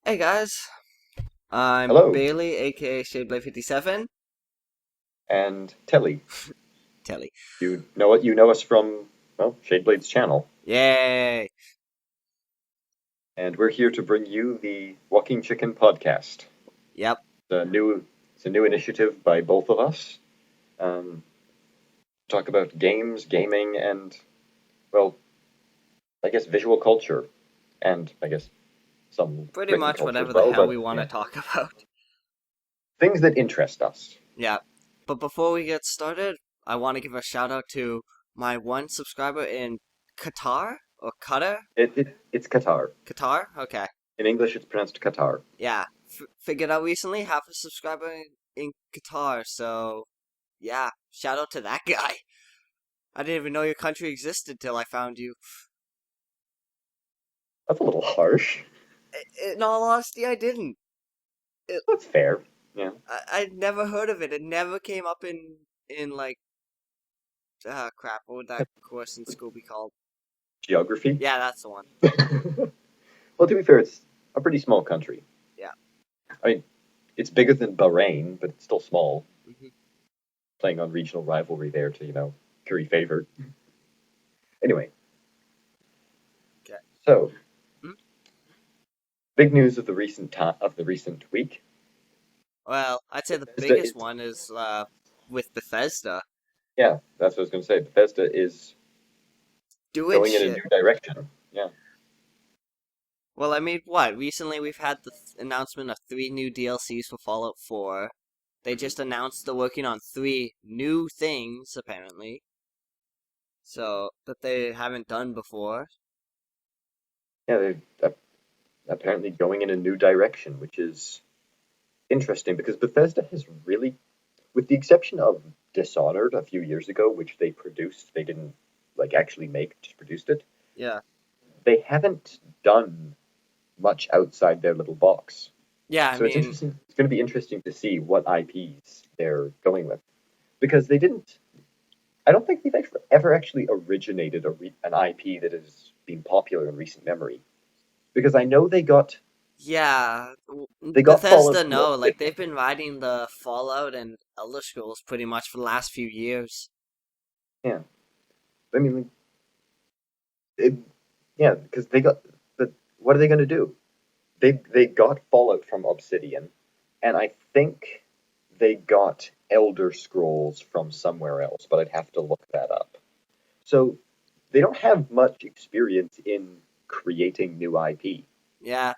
Hey guys, I'm Hello, Bailey, aka Shadeblade57. and Telly. Telly. You know us from, well, Shadeblade's channel, Yay! and we're here to bring you the Walking Chicken podcast. Yep, It's a new initiative by both of us. Um, Talk about games, gaming, and, well, I guess visual culture, and I guess some pretty written much culture as whatever the well, hell but we want to yeah, talk about. things that interest us. Yeah, but before we get started, I want to give a shout out to my one subscriber in Qatar, or Qatar? It's Qatar. Qatar? Okay. In English, it's pronounced Qatar. Yeah, figured out recently, half a subscriber in Qatar, so yeah, shout out to that guy. I didn't even know your country existed till I found you. That's a little harsh. In all honesty, I didn't. That's fair. Yeah. I'd never heard of it. It never came up in like crap. What would that course in school be called? Geography. Yeah, that's the one. Well, to be fair, it's a pretty small country. Yeah. I mean, it's bigger than Bahrain, but it's still small, Hmm. playing on regional rivalry there to, curry favor. Anyway, Okay. so Hmm? big news of the recent week. Well, I'd say the Bethesda biggest is, one is with Bethesda yeah, that's what I was going to say. Bethesda is doing going in a shit. new direction. Yeah, Well, I mean, what? Recently, we've had the announcement of 3 new DLCs for Fallout 4. They just announced they're working on 3 new things, apparently. So, that they haven't done before. yeah, they're apparently going in a new direction, which is interesting because Bethesda has really, with the exception of Dishonored a few years ago, which they produced, they didn't like actually make, just produced it. Yeah. They haven't done much outside their little box. Yeah, I So it's mean, interesting. It's going to be interesting to see what IPs they're going with because they didn't. I don't think they've ever actually originated an IP that has been popular in recent memory. Because I know yeah, they got Fallout Bethesda, from no, like Obsidian. they've been riding the Fallout and Elder Scrolls pretty much for the last few years. Yeah, I mean, like, it, yeah, because they got. But what are they going to do? They got Fallout from Obsidian, and I think they got Elder Scrolls from somewhere else, but I'd have to look that up. So they don't have much experience in creating new IP. Yeah.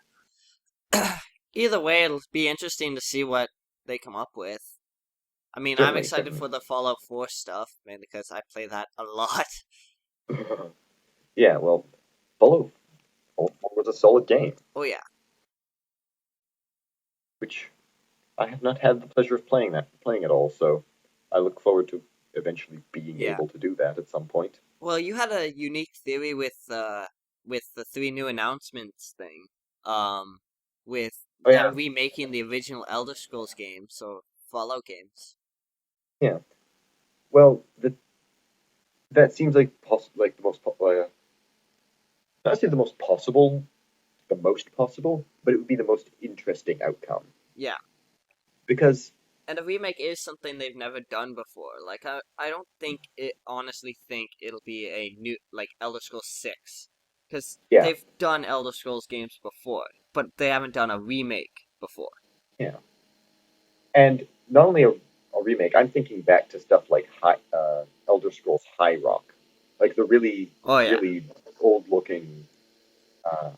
Either way, it'll be interesting to see what they come up with. I mean, I'm Certainly, excited certainly. for the Fallout 4 stuff, mainly because I play that a lot. Yeah, well, Fallout 4 was a solid game, Oh yeah, which I have not had the pleasure of playing it all. So I look forward to eventually being yeah. able to do that at some point. Well, you had a unique theory with the 3 new announcements thing. With Oh them yeah, remaking the original Elder Scrolls games, so Fallout games. yeah. Well, that seems like like the most not say the most possible, the most possible, but it would be the most interesting outcome Yeah. because And a remake is something they've never done before. Like I don't think it honestly think it'll be a new like Elder Scrolls 6 cuz yeah, they've done Elder Scrolls games before, but they haven't done a remake before. yeah. And not only a remake, I'm thinking back to stuff like Elder Scrolls High Rock, like the really, Oh yeah. really old-looking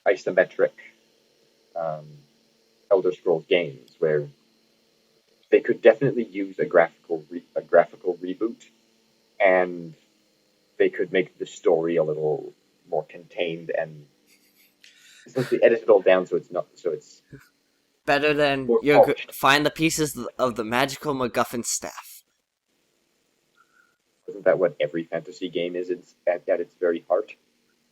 isometric um, Elder Scrolls games, where they could definitely use a graphical reboot, and they could make the story a little more contained and essentially edit it all down so it's Better than more you polished. find the pieces of the magical MacGuffin staff. Isn't that what every fantasy game is? It's at its very heart.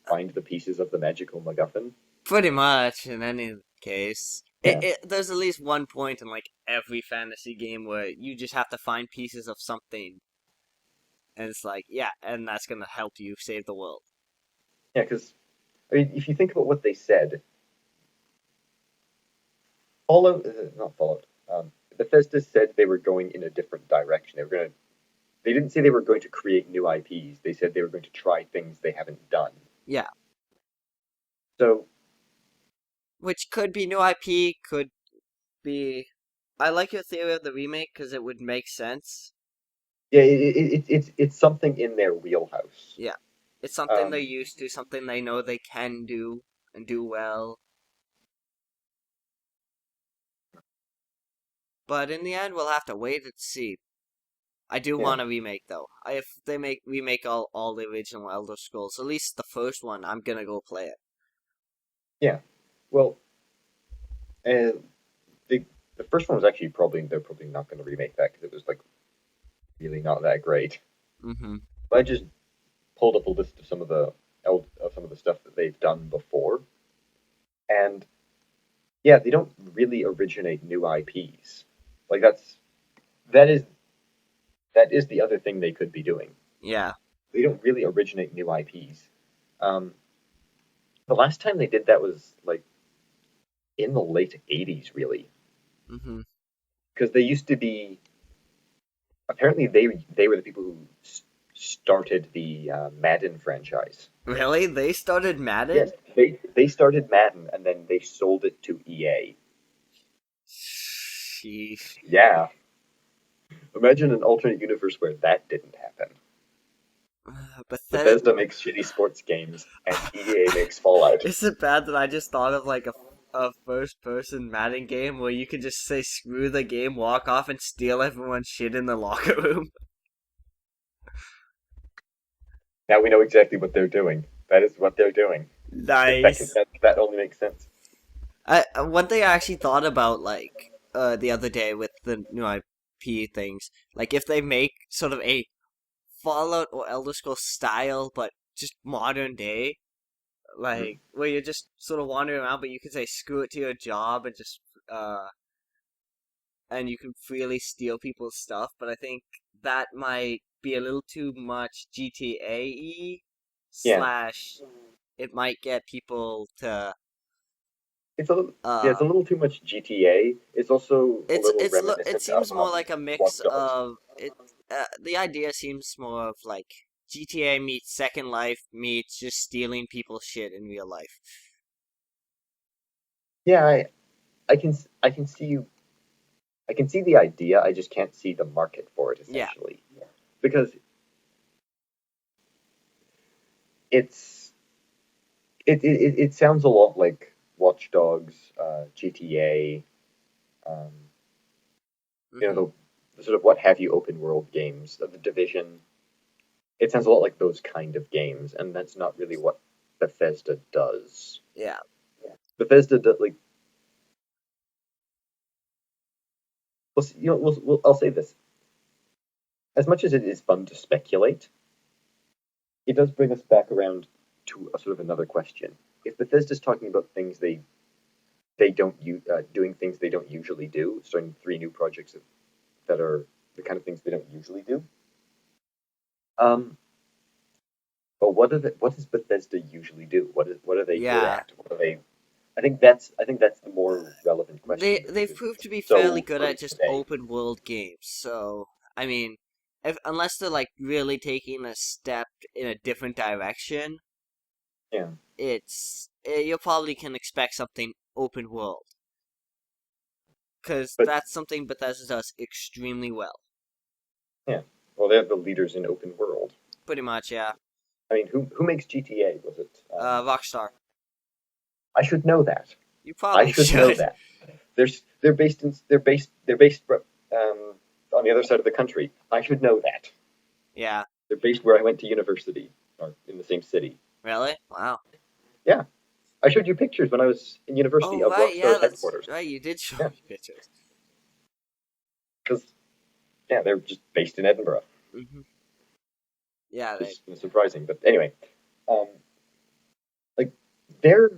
Find the pieces of the magical MacGuffin. Pretty much in any case. Yeah, There's at least one point in like every fantasy game where you just have to find pieces of something and it's like, yeah, and that's gonna help you save the world. yeah. Because I mean, if you think about what they said, Not Fallout. Bethesda said they were going in a different direction. They didn't say they were going to create new IPs. They said they were going to try things they haven't done. Yeah. So Which could be new IP, could be... I like your theory of the remake because it would make sense. yeah, it's something in their wheelhouse. Yeah. It's something they're Um, used to, something they know they can do and do well. But in the end, we'll have to wait and see. I do yeah, want a remake, though. If they remake all the original Elder Scrolls, at least the first one, I'm gonna go play it. yeah. Well, uh, the the first one was actually they're probably not going to remake that because it was like really not that great. Mm-hmm. But I just pulled up a list of some of the stuff that they've done before, and yeah, they don't really originate new IPs. Like that is that is the other thing they could be doing. Yeah. They don't really originate new IPs. Um, the last time they did that was like in the late '80s, really, Mm-hmm. because they used to be. Apparently, they were the people who started the Madden franchise. Really? They started Yes, Madden? they started Madden and then they sold it to EA. Sheesh. Yeah, imagine an alternate universe where that didn't happen. Bethesda. Bethesda makes shitty sports games and EA makes Fallout. Is it bad that I just thought of like a first person Madden game where you could just say screw the game, walk off, and steal everyone's shit in the locker room? Now we know exactly what they're doing. That is what they're doing. Nice. That only makes sense. One thing I actually thought about like the other day with the new IP things, like if they make sort of a Fallout or Elder Scrolls style, but just modern day, Mm. like where you're just sort of wandering around, but you can say screw it to your job and just and you can freely steal people's stuff. But I think that might be a little too much GTA Yeah, slash it might get people to it's a little, yeah, it's uh a little too much GTA. It's also a little it reminiscent of seems more like a mix Watch Dogs. of it. The idea seems more of like GTA meets Second Life meets just stealing people's shit in real life. Yeah, I can see you I can see the idea. I just can't see the market for it Yeah, essentially because it's it sounds a lot like Watch Dogs, GTA, um, you know hmm the sort of what have you open world games, the Division. It sounds a lot like those kind of games, and that's not really what Bethesda does. yeah, Bethesda does like I'll say this: as much as it is fun to speculate, it does bring us back around to a sort of another question. If Bethesda's talking about things they don't doing things they don't usually do, starting three new projects that are the kind of things they don't usually do. Um, but what does Bethesda usually do? What are they good yeah. at? What are they? I think that's the more relevant question because They've it's proved to be fairly so good at early just today. open world games. So I mean, if unless they're like really taking a step in a different direction, Yeah, you probably can expect something open world because but that's something Bethesda does extremely well. yeah, well, they're the leaders in open world. Pretty much, yeah. I mean, who makes GTA? Was it? Rockstar. I should know that. You I probably should know should. that. They're based on the other side of the country. I should know that. Yeah. They're based where I went to university, or in the same city. Really? Wow. Yeah, I showed you pictures when I was in university Oh of right, yeah, Rockstar's that's headquarters. right. You did show Yeah, me pictures. because yeah, they're just based in Edinburgh, hmm Yeah, which is surprising. But anyway, um, like they're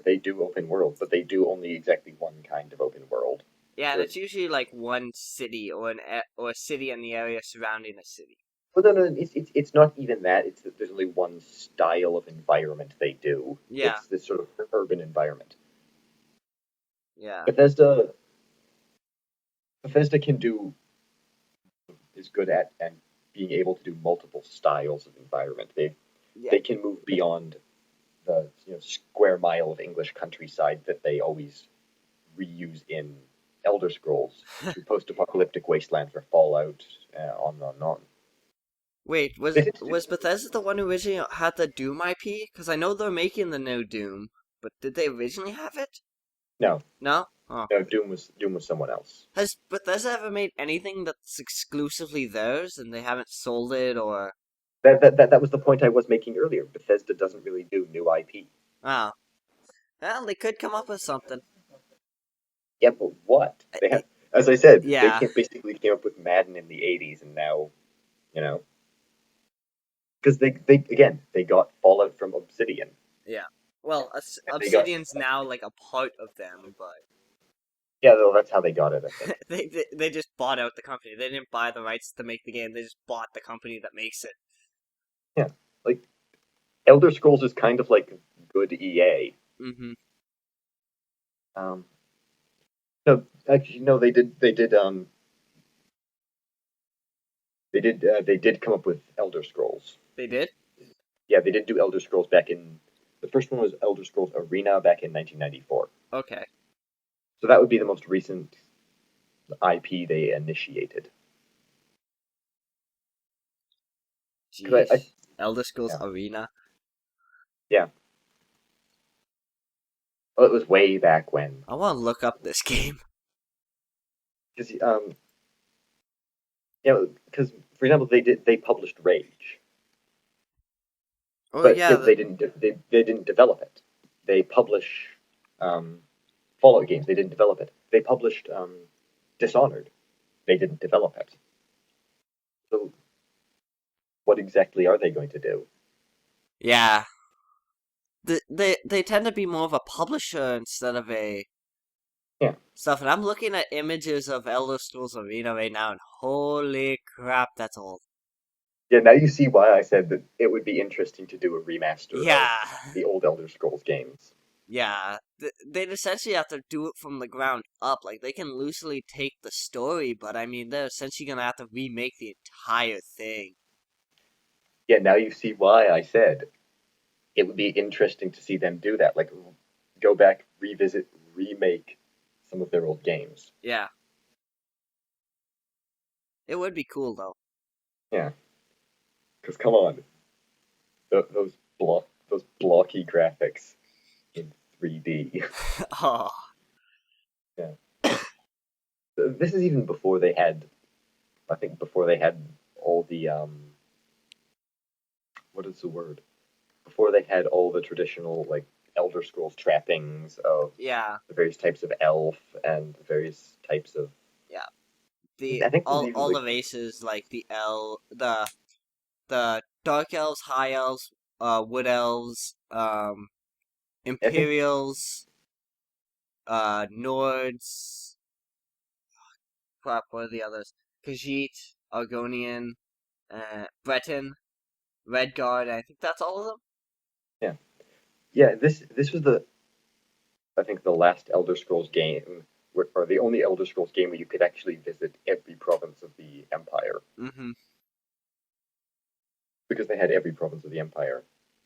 they do open world, but they do only exactly one kind of open world. yeah, and Whereas, it's usually like one city or or a city and the area surrounding a city. well, no, it's not even that. It's that there's only one style of environment they do. Yeah, It's this sort of urban environment. Yeah. Bethesda Bethesda can do is good at and being able to do multiple styles of environment. Yeah. They can move beyond the square mile of English countryside that they always reuse in Elder Scrolls to post-apocalyptic wasteland for Fallout, on and on and on. Wait, They did do, was Bethesda the one who originally had the Doom IP? Because I know they're making the new Doom, but did they originally have it? no, No? Oh. no, Doom was someone else. Has Bethesda ever made anything that's exclusively theirs and they haven't sold it or... That was the point I was making earlier. Bethesda doesn't really do new IP. Oh. Well, they could come up with something. Yeah, but what? I- They I- have, as I said, they yeah. basically came up with Madden in the '80s, and now, you know, because they again they got Fallout from Obsidian, Yeah. Well, and they got Obsidian's now like a part of them, but yeah, though that's how they got it, I think. they just bought out the company. They didn't buy the rights to make the game. They just bought the company that makes it. Yeah, like Elder Scrolls is kind of like good EA. Mm-hmm. Um, no, actually, no, they did come up with Elder Scrolls. They did? Yeah, they did do Elder Scrolls back in the first one was Elder Scrolls Arena back in 1994. Okay. So that would be the most recent IP they initiated. Because Jeez. Elder Scrolls yeah, Arena. yeah. Well, it was way back when. I want to look up this game. Because because for example, they published Rage, Oh but yeah, they didn't develop it. They publish um, Fallout games. They didn't develop it. They published Dishonored. They didn't develop it. So what exactly are they going to do? yeah. They tend to be more of a publisher instead of a Yeah, stuff. And I'm looking at images of Elder Scrolls Arena right now, and holy crap, that's old. yeah. Now you see why I said that it would be interesting to do a remaster of Yeah, the old Elder Scrolls games. yeah. They'd essentially have to do it from the ground up. Like they can loosely take the story, but I mean, they're essentially gonna have to remake the entire thing. Yeah, now you see why I said it would be interesting to see them do that. Like go back, revisit, remake some of their old games. Yeah, it would be cool though. Yeah, because come on, those blocky graphics in 3D. Oh, Yeah, this is even before they had. I think before they had all the what is the word? Before they had all the traditional like Elder Scrolls trappings of yeah, the various types of elf and the various types of. yeah. The I think there's even all like the races like the dark elves, high elves, wood elves, I think Imperials, Nords, crap, what are the others? Khajiit, Argonian, Breton, Redguard, I think that's all of them. yeah, yeah. This was the I think the last Elder Scrolls game, or the only Elder Scrolls game where you could actually visit every province of the Empire, Mm-hmm. because they had every province of the Empire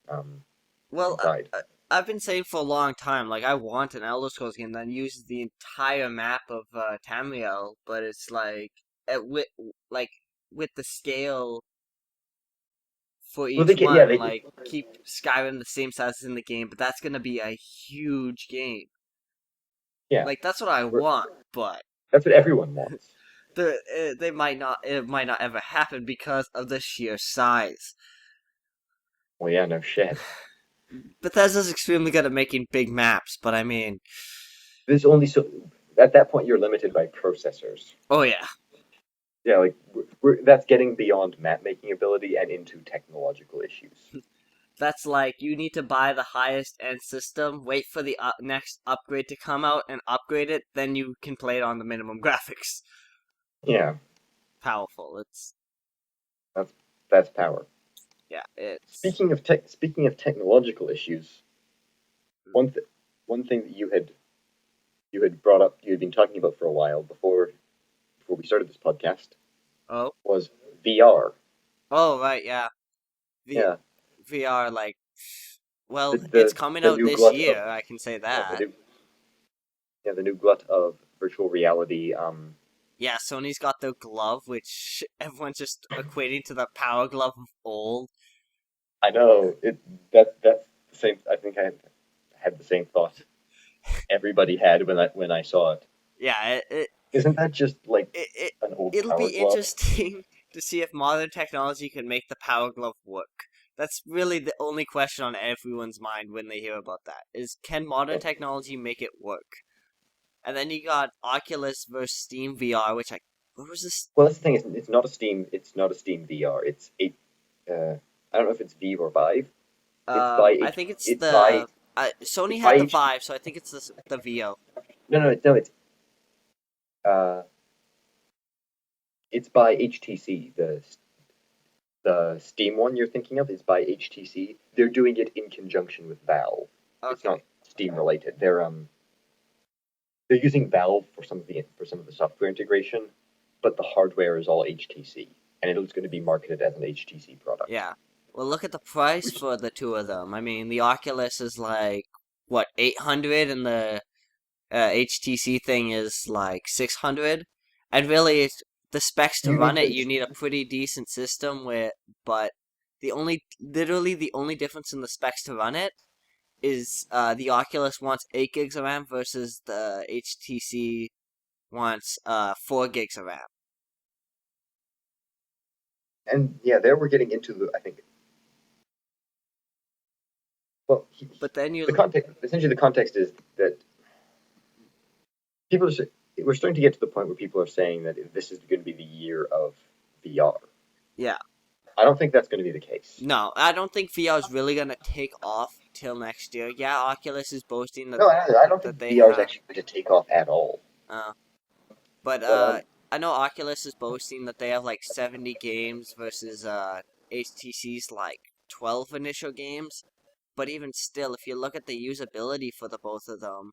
um, Well, inside. I've been saying for a long time, like, I want an Elder Scrolls game that uses the entire map of Tamriel, but it's like, like, with the scale for Well, they each can, yeah, one, they like keep Skyrim the same size as in the game, but that's gonna be a huge game. yeah. Like that's what I want, but That's what everyone wants. they might not. It might not ever happen because of the sheer size. Well, yeah, no shit. Bethesda's extremely good at making big maps, but I mean, There's only so at that point you're limited by processors. oh yeah, Yeah, like that's getting beyond map making ability and into technological issues. that's like you need to buy the highest end system, wait for the next upgrade to come out, and upgrade it. Then you can play it on the minimum graphics. Yeah, Powerful. that's that's power. Yeah, it's Speaking of technological issues, one th- one thing that you had been talking about for a while before we started this podcast Oh, was VR. oh, right, yeah. V Yeah, VR, like, the well, it's the, coming the out new this glut of year. I can say yeah that. the new glut of virtual reality. Yeah, Sony's got their glove, which everyone's just equating to the Power Glove of old. I know that's the same. I think I had the same thought everybody had when I saw it. Yeah, Isn't that just like it, it an old it'll power be glove? interesting to see if modern technology can make the Power Glove work. That's really the only question on everyone's mind when they hear about that. Is can modern Yeah. technology make it work? And then you got Oculus versus Steam VR, which what was this? Well, that's the thing. It's not a Steam. It's not a Steam VR. It's a. I don't know if it's Vive or Vive. It's by I H. think it's It's by. the Sony It's by had the H. Vive, so I think it's the VO. No. Uh, it's by HTC. The Steam one you're thinking of is by HTC. They're doing it in conjunction with Valve. It's not Okay. Steam related. They're using Valve for some of the software integration, but the hardware is all HTC, and it's going to be marketed as an HTC product. Yeah. Well, look at the price Which for the two of them. I mean, the Oculus is like what 800, and the HTC thing is like 600. And really, the specs to you run mean it, you the need a pretty decent system but literally the only difference in the specs to run it is the Oculus wants 8 gigs of RAM versus the HTC wants 4 gigs of RAM. and yeah, there we're getting into the I think well But then the you, context essentially the context is that people are we're starting to get to the point where people are saying that this is going to be the year of VR. yeah, I don't think that's going to be the case. no, I don't think VR is really gonna take off till next year. Yeah, Oculus is boasting No, I don't that think they VR is have, actually going to take off at all. uh, but But I know Oculus is boasting that they have like 70 games versus HTC's like 12 initial games. But even still, if you look at the usability for the both of them,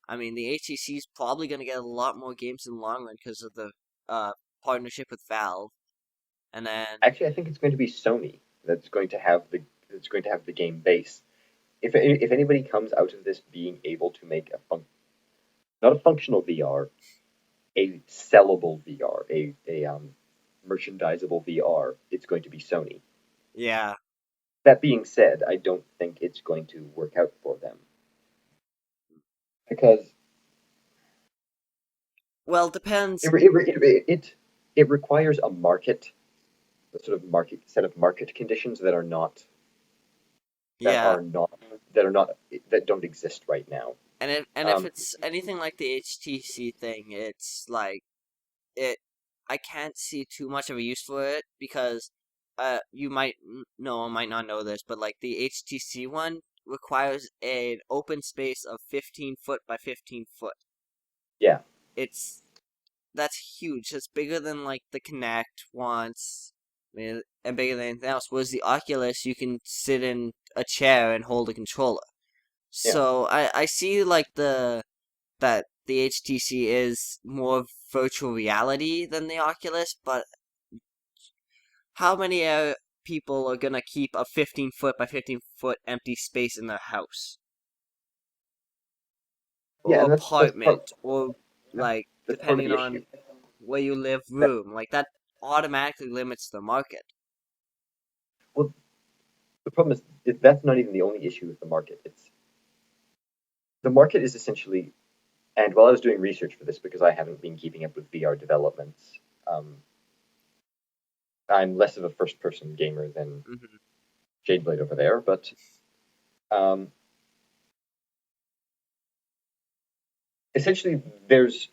I mean, the HTC is probably going to get a lot more games in the long run because of the partnership with Valve. And then, actually, I think it's going to be Sony that's going to have the game base. If anybody comes out of this being able to make not a functional VR, a sellable VR, a merchandisable VR, it's going to be Sony. yeah. That being said, I don't think it's going to work out for them because Well, depends. it requires a sort of market set of market conditions that Yeah. are not that are not that don't exist right now. And if Um, it's anything like the HTC thing, it's like it. I can't see too much of a use for it because you might know or might not know this, but like the HTC one requires an open space of 15 foot by 15 foot. yeah, It's that's huge. That's bigger than like the Kinect once, I mean, and bigger than anything else. Whereas the Oculus, you can sit in a chair and hold a controller. yeah. So I see like that the HTC is more virtual reality than the Oculus, but how many people are gonna keep a 15 foot by 15 foot empty space in their house Yeah, or and apartment or like that's part of depending the issue. on where you live That room, like that automatically limits the market. well, the problem is that's not even the only issue with the market. It's the market is essentially, and while I was doing research for this because I haven't been keeping up with VR developments, um, I'm less of a first-person gamer than Hmm. Jadeblade over there, but um, essentially there's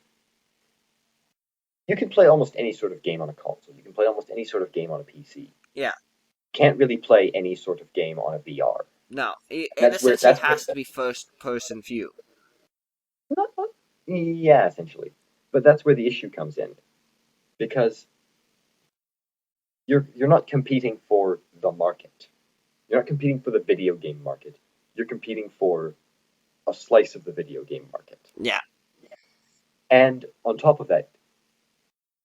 you can play almost any sort of game on a console. You can play almost any sort of game on a PC. Yeah, Can't really play any sort of game on a VR. no, it And essentially that's where has to be first person view. not yeah, essentially. But that's where the issue comes in because you're not competing for the market. You're not competing for the video game market. You're competing for a slice of the video game market. Yeah, And on top of that,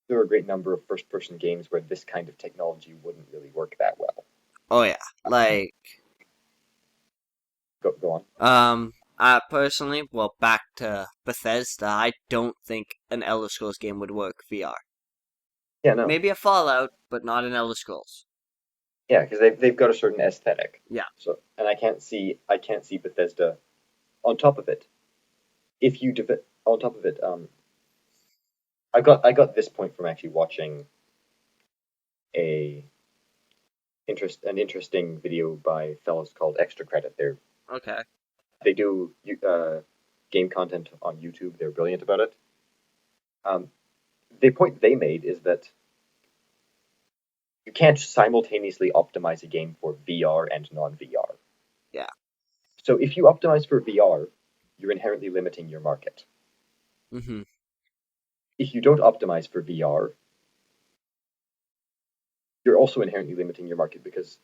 there are a great number of first-person games where this kind of technology wouldn't really work that well. Oh yeah, like Go on. I personally, well, back to Bethesda, I don't think an Elder Scrolls game would work VR. Yeah, no. Maybe a Fallout, but not an Elder Scrolls. Yeah, because they've got a certain aesthetic. Yeah. So, and I can't see Bethesda on top of it. If you on top of it, I got this point from actually watching a an interesting video by fellows called Extra Credit. Okay. They do game content on YouTube. They're brilliant about it. The point they made is that you can't simultaneously optimize a game for VR and non-VR. Yeah. So if you optimize for VR, you're inherently limiting your market. Mhm. If you don't optimize for VR, you're also inherently limiting your market because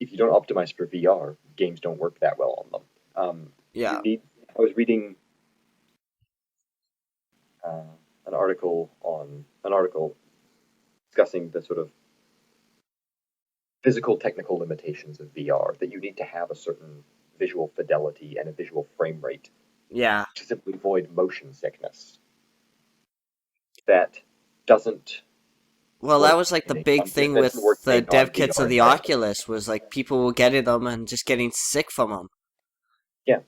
if you don't optimize for VR, games don't work that well on them. Yeah. You need. I was reading an article discussing the sort of physical technical limitations of VR, that you need to have a certain visual fidelity and a visual frame rate Yeah. to simply avoid motion sickness. That doesn't Well, that work was like the in a big thing that with doesn't work in the a dev kits non-VR of the environment. Oculus was like people were getting them and just getting sick from them. Yeah.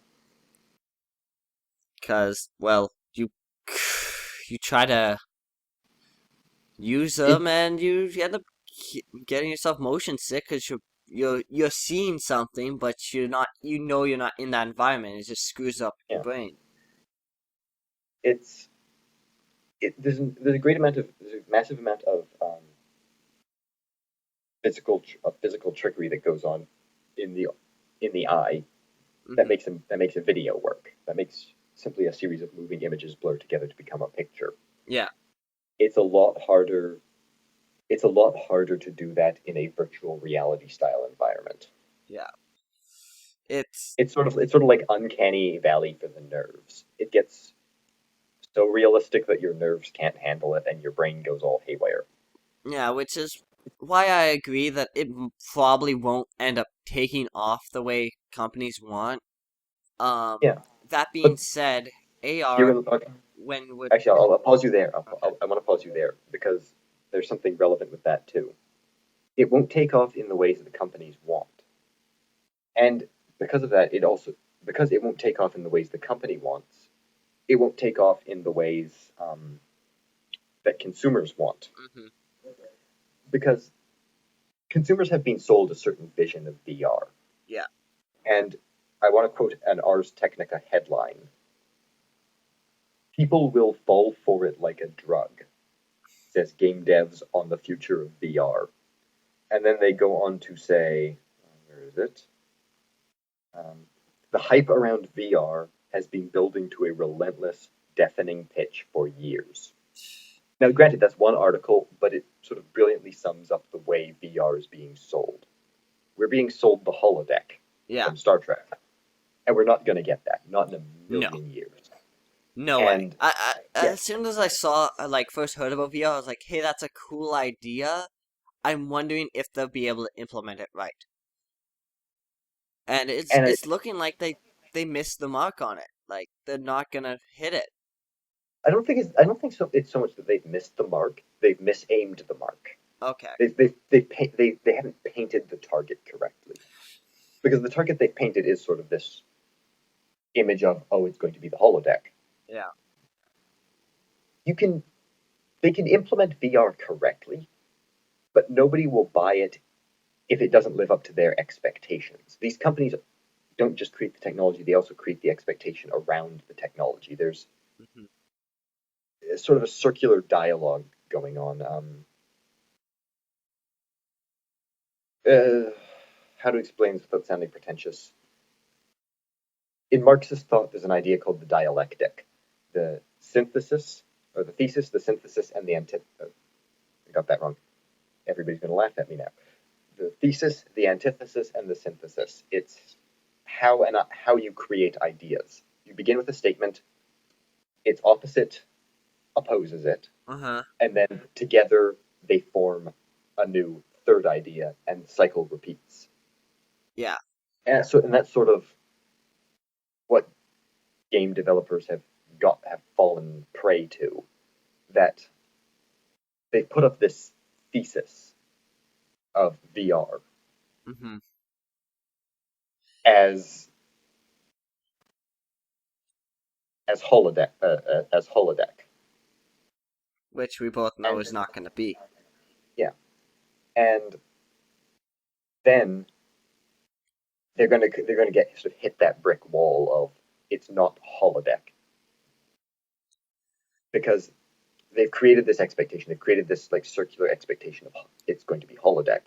Cause, well, you try to use It, them and you end up getting yourself motion sick because you're seeing something, but you're not. You know you're not in that environment. It just screws up your yeah. brain. It's there's a massive amount of physical trickery that goes on in the eye Hmm. that makes a video work. That makes simply a series of moving images blur together to become a picture. Yeah. It's a lot harder. It's a lot harder to do that in a virtual reality style environment. Yeah. It's It's sort of like uncanny valley for the nerves. It gets so realistic that your nerves can't handle it and your brain goes all haywire. yeah, which is why I agree that it probably won't end up taking off the way companies want. Um, Yeah, that being but said, here AR in okay. when would Actually, I'll pause you there. okay. I want to pause you there because there's something relevant with that too. It won't take off in the ways that the companies want, and because of that, because it won't take off in the ways the company wants, it won't take off in the ways that consumers want, Hmm. because consumers have been sold a certain vision of VR. Yeah. And I want to quote an Ars Technica headline: "People will fall for it like a drug," says game devs on the future of VR. And then they go on to say, where is it? The hype around VR has been building to a relentless, deafening pitch for years. Now, granted, that's one article, but it sort of brilliantly sums up the way VR is being sold. We're being sold the holodeck Yeah. from Star Trek, and we're not going to get that, not in a No. million years. No way. And yeah, As soon as I saw, like, first heard about VR, I was like, hey, that's a cool idea. I'm wondering if they'll be able to implement it right. And and it's looking like they missed the mark on it. Like, they're not gonna hit it. I don't think so. It's so much that they've missed the mark; they've misaimed the mark. Okay. They haven't painted the target correctly, because the target they painted is sort of this image of, oh, it's going to be the holodeck. Yeah. You can They can implement VR correctly, but nobody will buy it if it doesn't live up to their expectations. These companies don't just create the technology; they also create the expectation around the technology. There's Hmm. sort of a circular dialogue going on. Uh, how to explain this without sounding pretentious? In Marxist thought, there's an idea called the dialectic: the synthesis, or the thesis, the synthesis, and the antithesis. I got that wrong. Everybody's going to laugh at me now. The thesis, the antithesis, and the synthesis. It's how you create ideas. You begin with a statement. Its opposite opposes it, Uh-huh. and then together they form a new third idea, and the cycle repeats. Yeah. And that's sort of what game developers have fallen prey to. That they put up this thesis of VR Mm-hmm. as as holodeck, Which we both know and is not going to be. yeah, and then they're gonna get sort of hit that brick wall of it's not holodeck because they've created this expectation. They've created this like circular expectation of it's going to be holodeck,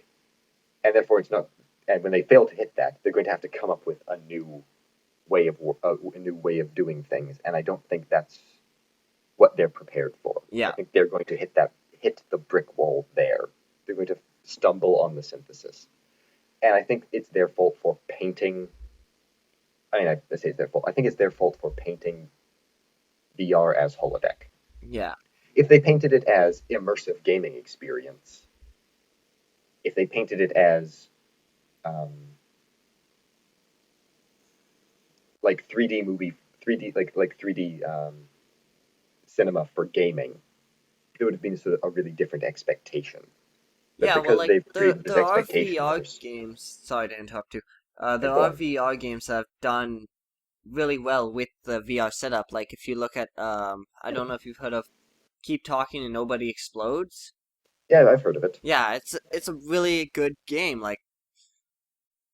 and therefore it's not. And when they fail to hit that, they're going to have to come up with a new a new way of doing things. And I don't think that's what they're prepared for. I Yeah. think they're going to hit the brick wall there. They're going to stumble on the synthesis, and I think it's their fault for painting. I mean, I say it's their fault. I think it's their fault for painting VR as holodeck. Yeah. If they painted it as immersive gaming experience, if they painted it as um, like 3D movie, 3D like 3D cinema for gaming, it would have been sort of a really different expectation. But Yeah, well, because like they've created this there are expectation, VR there's games. Sorry to interrupt you. yeah, There go are on. VR games that have done really well with the VR setup. Like if you look at I don't know if you've heard of Keep Talking and Nobody Explodes. Yeah, I've heard of it. Yeah, it's a really good game. Like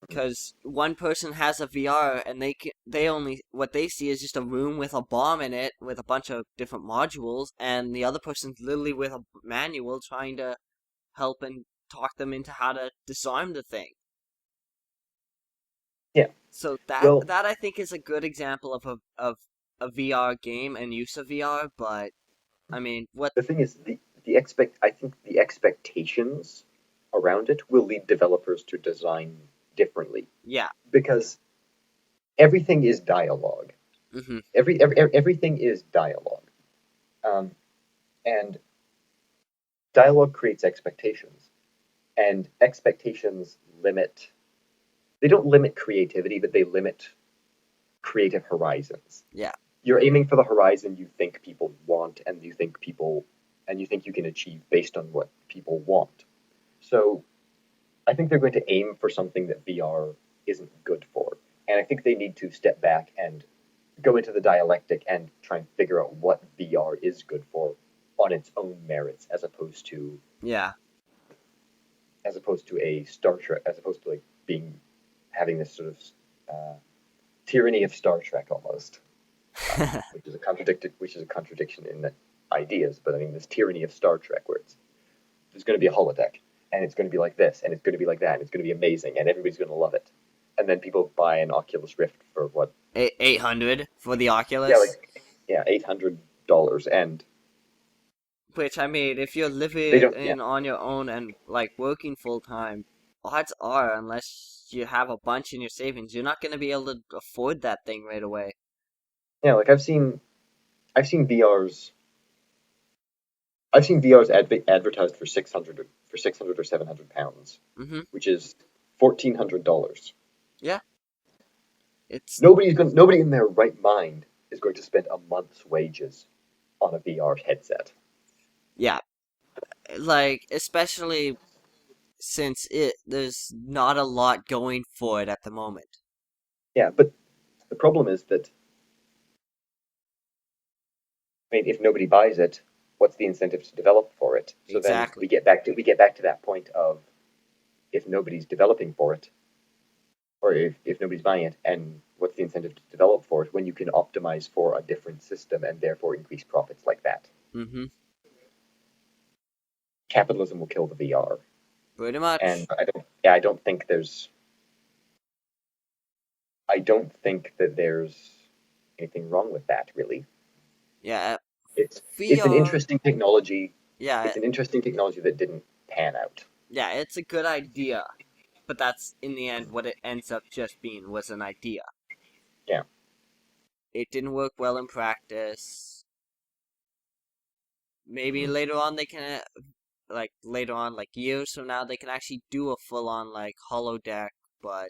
because one person has a VR and they only what they see is just a room with a bomb in it with a bunch of different modules, and the other person's literally with a manual trying to help and talk them into how to disarm the thing. Yeah. So that Well, that I think is a good example of a VR game and use of VR. But I mean, what? the thing is, I think the expectations around it will lead developers to design differently Yeah. because everything is dialogue. Mhm. Everything is dialogue, um, and dialogue creates expectations, and expectations limit. They don't limit creativity, but they limit creative horizons. Yeah. You're aiming for the horizon you think people want, and you think you can achieve based on what people want. So I think they're going to aim for something that VR isn't good for, and I think they need to step back and go into the dialectic and try and figure out what VR is good for on its own merits, Yeah. as opposed to a Star Trek, as opposed to like being having this sort of uh, tyranny of Star Trek almost, which is a contradiction in the ideas. But I mean, this tyranny of Star Trek, where there's going to be a holodeck, and it's going to be like this, and it's going to be like that, and it's going to be amazing, and everybody's going to love it. And then people buy an Oculus Rift for what? 800 for the Yeah, Oculus. like yeah, $800, and Which I mean, if you're they living don't. Yeah, in on your own and like working full time, odds are, unless you have a bunch in your savings, you're not gonna be able to afford that thing right away. yeah. Like I've seen VRs advertised for 600 or £700, Mhm. which is $1,400. Yeah. It's Nobody in their right mind is going to spend a month's wages on a VR headset. yeah. Like especially since there's not a lot going for it at the moment. Yeah, but the problem is that I mean, if nobody buys it, what's the incentive to develop for it? So then Exactly. we get back to that point of if nobody's developing for it, or if nobody's buying it, and what's the incentive to develop for it when you can optimize for a different system and therefore increase profits like that? Mhm. Capitalism will kill the VR, Pretty and much. I don't think that there's anything wrong with that really. Yeah. It's an VR. interesting technology. Yeah. It's an interesting technology that didn't pan out. Yeah. It's a good idea, but that's in the end what it ends up just being was an idea. Yeah, It didn't work well in practice. maybe later on they can, like years from now, they can actually do a full-on like holodeck, but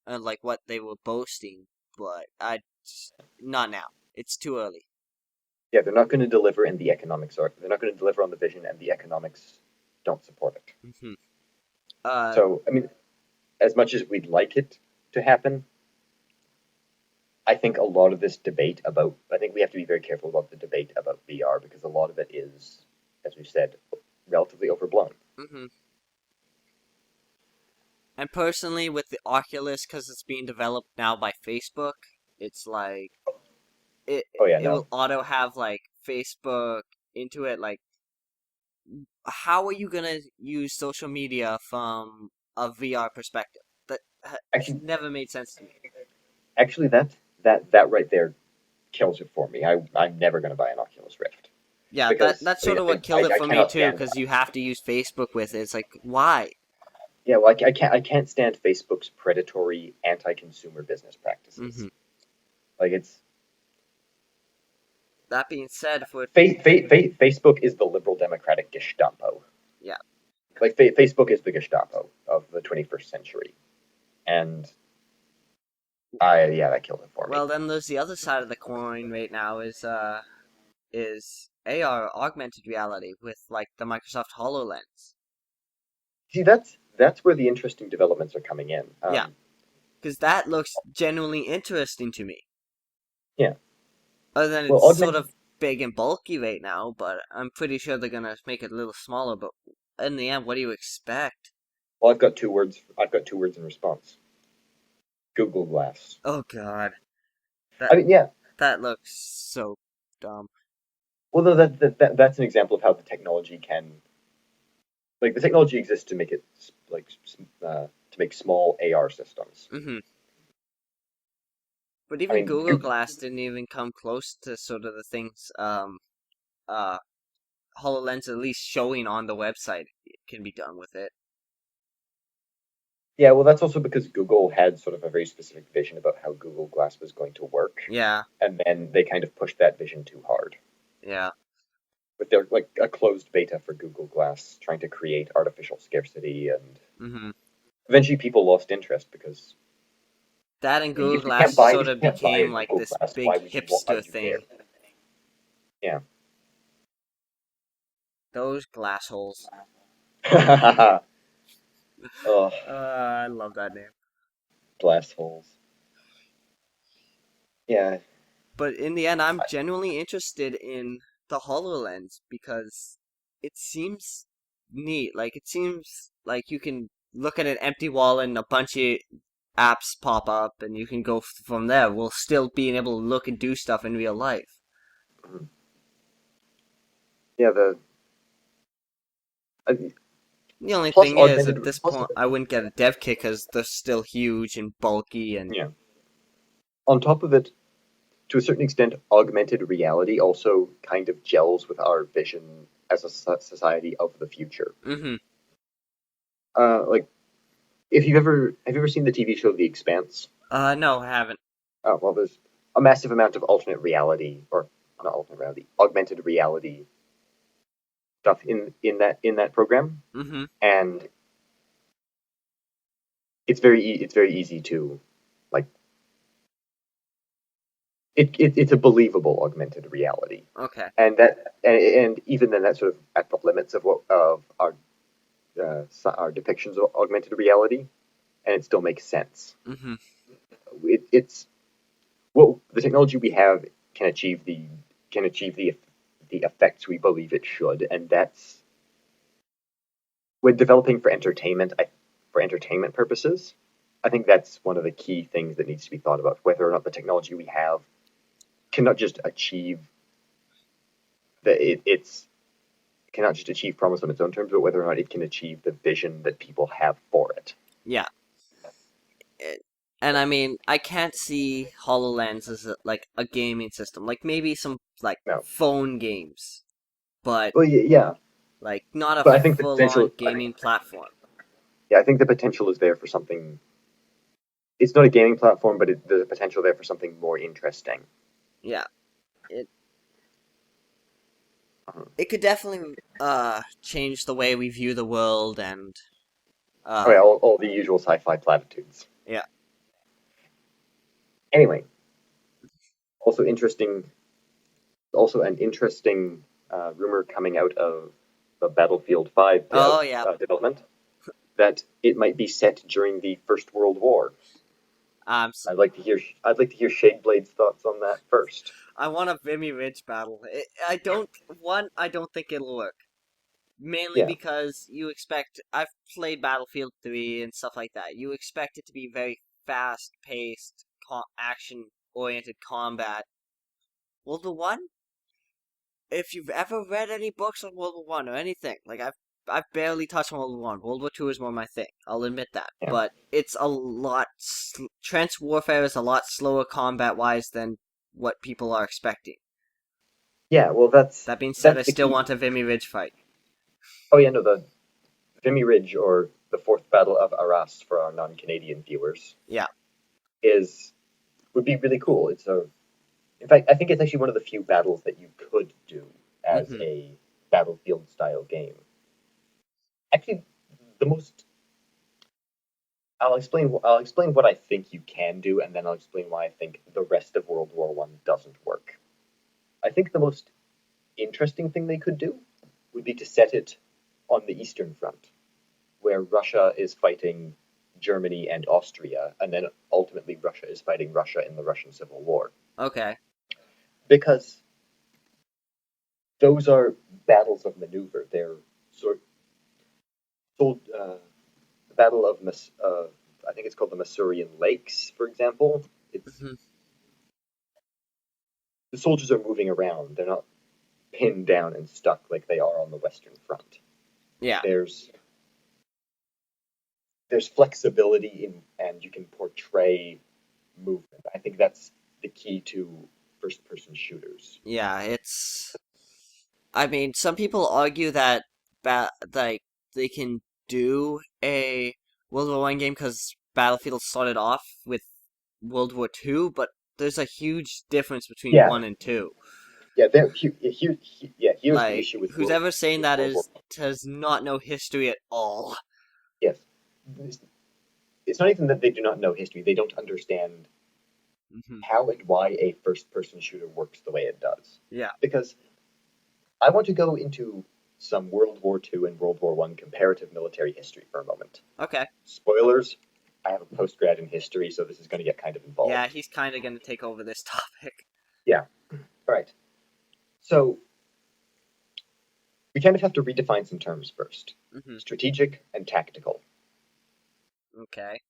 like what they were boasting. But not now. It's too early. Yeah, they're not going to deliver in the economics, or they're not going to deliver on the vision, and the economics don't support it. Hmm. Uh, So, I mean, as much as we'd like it to happen, I think a lot of this debate about, I think we have to be very careful about the debate about VR because a lot of it is, as we said, relatively overblown. hmm. And personally, with the Oculus, because it's being developed now by Facebook, it's like it Oh yeah, it will no. auto have like Facebook into it. Like, how are you gonna use social media from a VR perspective? That Actually, never made sense to me. actually, that right there kills it for me. I'm never going to buy an Oculus Rift Yeah, because that's sort of what killed it I for me cannot too, stand. because you have to use Facebook with it. It's like, why? Yeah, well, I can't stand Facebook's predatory anti-consumer business practices. Hmm. Like it's That being said, for Facebook is the liberal democratic Gestapo. yeah, Like Facebook is the Gestapo of the 21st century, and that killed it for me. well then there's the other side of the coin right now is AR augmented reality with like the Microsoft HoloLens. See, that's where the interesting developments are coming in. Yeah, because that looks genuinely interesting to me. Yeah, Other than well, it's sort augmented. of big and bulky right now, but I'm pretty sure they're gonna make it a little smaller. But in the end, what do you expect? Well, I've got two words. I've got two words in response. Google Glass. Oh God, I that mean, yeah. that looks so dumb. Well, no, that's an example of how the technology can, like, the technology exists to make it to make small AR systems. Hmm. But I even mean, Google Glass didn't even come close to sort of the things uh HoloLens at least showing on the website can be done with it. yeah, well, that's also because Google had sort of a very specific vision about how Google Glass was going to work, Yeah, and then they kind of pushed that vision too hard yeah. with their like a closed beta for Google Glass, trying to create artificial scarcity, and Hmm. eventually people lost interest because That and Google Glass if sort you of can't buy became a like Google this Glass, big why hipster would you care? thing. Yeah. Those glass holes. Oh, I love that name. glass holes. Yeah. But in the end, I'm genuinely interested in the HoloLens because it seems neat. Like, it seems like you can look at an empty wall and a bunch of apps pop up and you can go from there while still being able to look and do stuff in real life. Mhm. Yeah. Uh, The only plus thing is, at augmented. this Plus, point, I wouldn't get a dev kit because they're still huge and bulky and yeah. On top of it, to a certain extent, augmented reality also kind of gels with our vision as a society of the future. mm-hmm. Like, have you ever seen the TV show The Expanse? No, I haven't. Well, there's a massive amount of alternate reality, or not alternate reality, augmented reality stuff in that program, Mm-hmm. and it's very easy to like it's a believable augmented reality, Okay. and even then that's sort of at the limits of what of our depictions of augmented reality, and it still makes sense. Mm-hmm. It's what the technology we have can achieve the effects we believe it should, and that's when developing for entertainment. For entertainment purposes, I think that's one of the key things that needs to be thought about, whether or not the technology we have cannot just achieve it's cannot just achieve promise on its own terms, but whether or not it can achieve the vision that people have for it. Yeah. And I mean, I can't see HoloLens as like a gaming system. Like maybe some like No, phone games, but well, yeah, like not a but I think the full-on potential. gaming platform. Yeah, I think the potential is there for something. It's not a gaming platform, but there's a potential there for something more interesting. Yeah. It it could definitely change the way we view the world and Oh yeah, uh all the usual sci-fi platitudes. yeah. Anyway, also interesting, also an interesting rumor coming out of the Battlefield 5 Oh yeah. development that it might be set during the First World War. Um, I'd like to hear Shadeblade's thoughts on that first. I want a Vimy Ridge battle. I don't think it'll work. Mainly Yeah, because you expect, I've played Battlefield 3 and stuff like that. You expect it to be very fast-paced, action-oriented combat. World War One, if you've ever read any books on World War One or anything, like I've barely touched on World War One. World War Two is more my thing. I'll admit that, yeah, but it's a lot. Trench warfare is a lot slower combat-wise than what people are expecting. yeah. Well, That being said, I that's the still key. want a Vimy Ridge fight. Oh yeah, no, the Vimy Ridge, or the Fourth Battle of Arras for our non-Canadian viewers, Yeah. is would be really cool. In fact, I think it's actually one of the few battles that you could do as Mm-hmm. a Battlefield style game. Actually, the most I'll explain what I think you can do, and then I'll explain why I think the rest of World War One doesn't work. I think the most interesting thing they could do would be to set it on the Eastern Front, where Russia is fighting Germany and Austria, and then ultimately Russia is fighting Russia in the Russian Civil War. Okay. Because those are battles of maneuver. They're sort told the Battle of I think it's called the Masurian Lakes, for example. It's Mm-hmm. the soldiers are moving around. They're not pinned down and stuck like they are on the Western Front. Yeah. There's there's flexibility in, and you can portray movement. I think that's the key to first person shooters. Yeah, it's. I mean, some people argue that like they can do a World War One game because Battlefield started off with World War Two, but there's a huge difference between Yeah, one and two. yeah. Here's the Like, issue with who's ever saying that World War is One. does not know history at all. Yes, it's not even that they do not know history; they don't understand Hmm. how and why a first person shooter works the way it does. Yeah. Because I want to go into some World War II and World War One comparative military history for a moment. Okay. Spoilers, I have a postgrad in history, so this is going to get kind of Yeah, involved. he's kind of gonna take over this topic. Yeah, all right. So we kind of have to redefine some terms first: Hmm. strategic and tactical. Okay.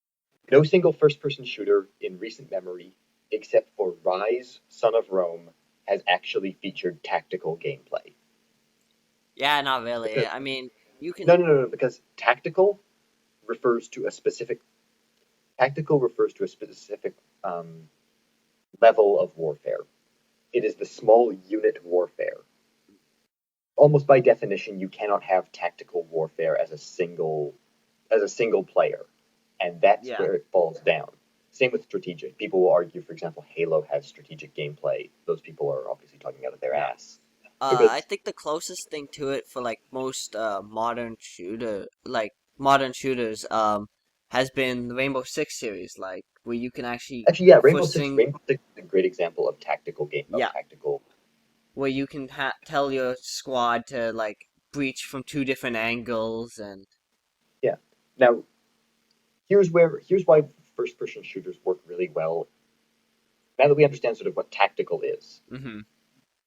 No single first person shooter in recent memory, except for Rise, Son of Rome, has actually featured tactical gameplay. Yeah, not really. Because, I mean, you no, can. no, no, no, because refers to a specific tactical refers to a specific level of warfare. It is the small unit warfare. Almost by definition, you cannot have tactical warfare as a single player, and that's Yeah. where it falls down. Same with strategic. People will argue, for example, Halo has strategic gameplay. Those people are obviously talking out of their Yeah. ass I because think the closest thing to it for like most modern shooters has been the Rainbow Six series, like where you can actually actually, yeah, foresee. Rainbow Six is a great example of Yeah, tactical. where you can tell your squad to like breach from two different angles and Yeah. Now, here's why first person shooters work really well. Now that we understand sort of what tactical is, hmm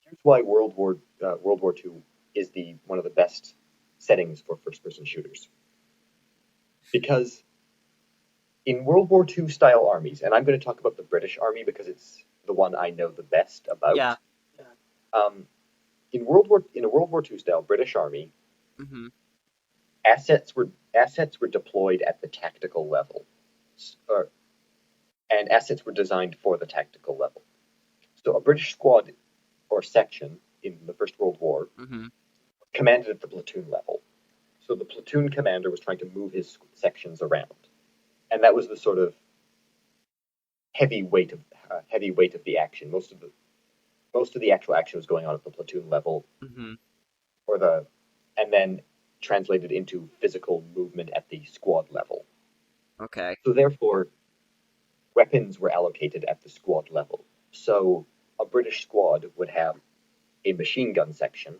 here's why World War II is the one of the best settings for first person shooters. Because in World War II style armies, and I'm going to talk about the British Army because it's the one I know the best yeah. about. Um, in a World War II style British Army, hmm assets were deployed at the tactical level, or, and assets were designed for the tactical level. So a British squad or section in the First World War hmm commanded at the platoon level. So the platoon commander was trying to move his sections around, and that was the sort of heavy weight of the action. Most of the actual action was going on at the platoon level. hmm and then translated into physical movement at the squad level. Okay. So therefore, weapons were allocated at the squad level. So a British squad would have a machine gun section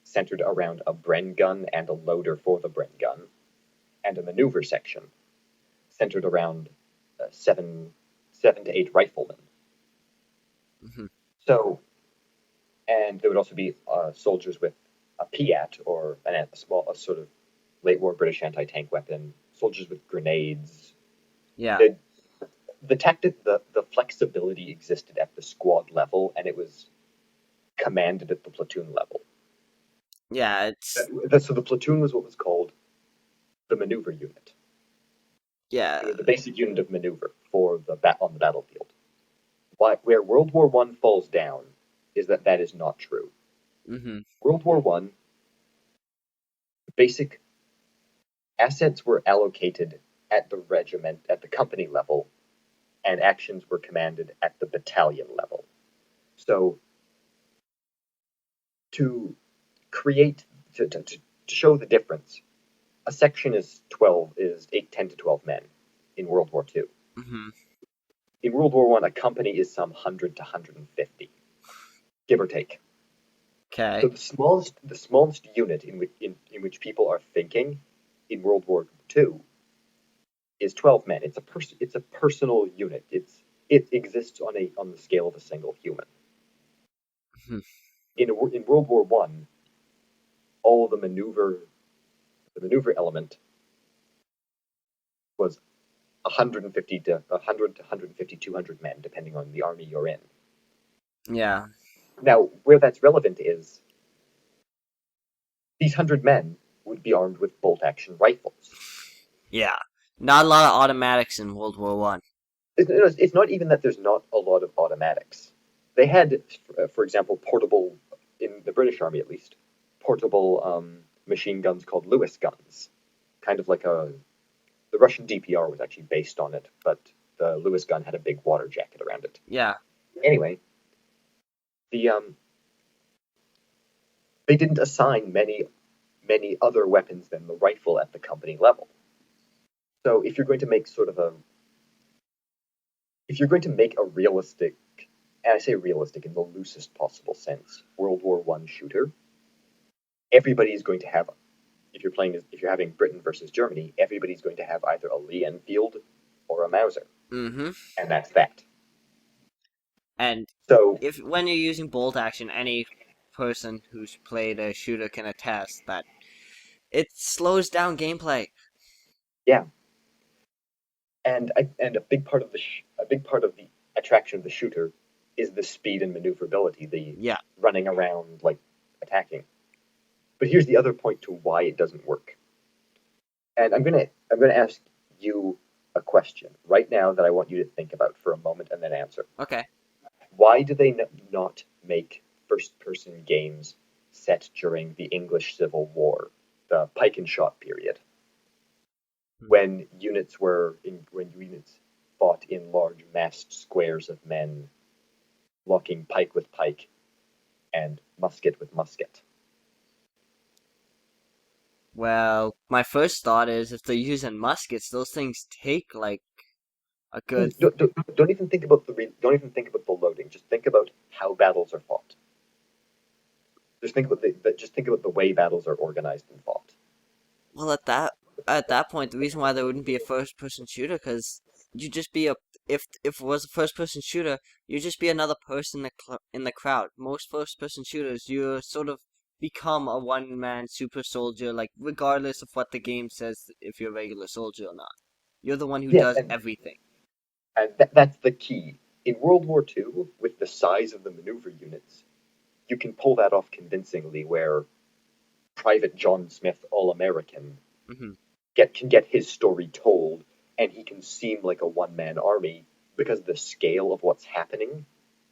centered around a Bren gun and a loader for the Bren gun, and a maneuver section centered around 7 to 8 riflemen. Hmm. So, and there would also be soldiers with a Piat or a sort of late war British anti-tank weapon, soldiers with grenades. Yeah. The flexibility existed at the squad level, and it was commanded at the platoon level. Yeah, So the platoon was what was called the maneuver unit. yeah. It was the basic unit of maneuver for on the battlefield. Where World War I falls down is that is not true. Hmm. World War I, basic assets were allocated at the company level, and actions were commanded at the battalion level. So to create to show the difference, a section is 10 to 12 men in World War II. Hmm. In World War One, a company is some 100 to 150, give or take. So Okay. the smallest unit in which people are thinking in World War II is 12 men. It's a personal unit. It exists on the scale of a single human. Hmm. In World War One, all the maneuver element was 150 to 100 to 150 200 men, depending on the army you're in. Yeah. Now, where that's relevant is these 100 men would be armed with bolt-action rifles. Yeah. Not a lot of automatics in World War One. It's not even that there's not a lot of automatics. They had, for example, portable, in the British Army at least, portable machine guns called Lewis guns. Kind of like the Russian DPR was actually based on it, but the Lewis gun had a big water jacket around it. Yeah. Anyway, the they didn't assign many other weapons than the rifle at the company level. So if you're going to make a realistic, and I say realistic in the loosest possible sense, World War One shooter, everybody is going to have, if you're having Britain versus Germany, everybody's going to have either a Lee Enfield or a Mauser, Mm-hmm. and that's that. And So if when you're using bolt action, any person who's played a shooter can attest that it slows down gameplay. yeah, and a big part of the attraction of the shooter is the speed and maneuverability, the Yeah. running around like attacking. But here's the other point to why it doesn't work. And I'm gonna ask you a question right now that I want you to think about for a moment and then answer. Okay. Why do they not make first-person games set during the English Civil War, the pike and shot period, when units fought in large massed squares of men, locking pike with pike and musket with musket? Well, my first thought is if they're using muskets, those things take like a good. Don't even think about don't even think about the loading. Just think about how battles are fought. Just think about the way battles are organized and fought. Well, at that point, the reason why there wouldn't be a first person shooter, because you just be a if it was a first person shooter, you'd just be another person in the crowd. Most first person shooters, you sort of become a one man super soldier, like regardless of what the game says, if you're a regular soldier or not. You're the one who Yes, does everything. and that's the key. In World War II, with the size of the maneuver units, you can pull that off convincingly. Where Private John Smith, All American, Hmm. can get his story told, and he can seem like a one man army because the scale of what's happening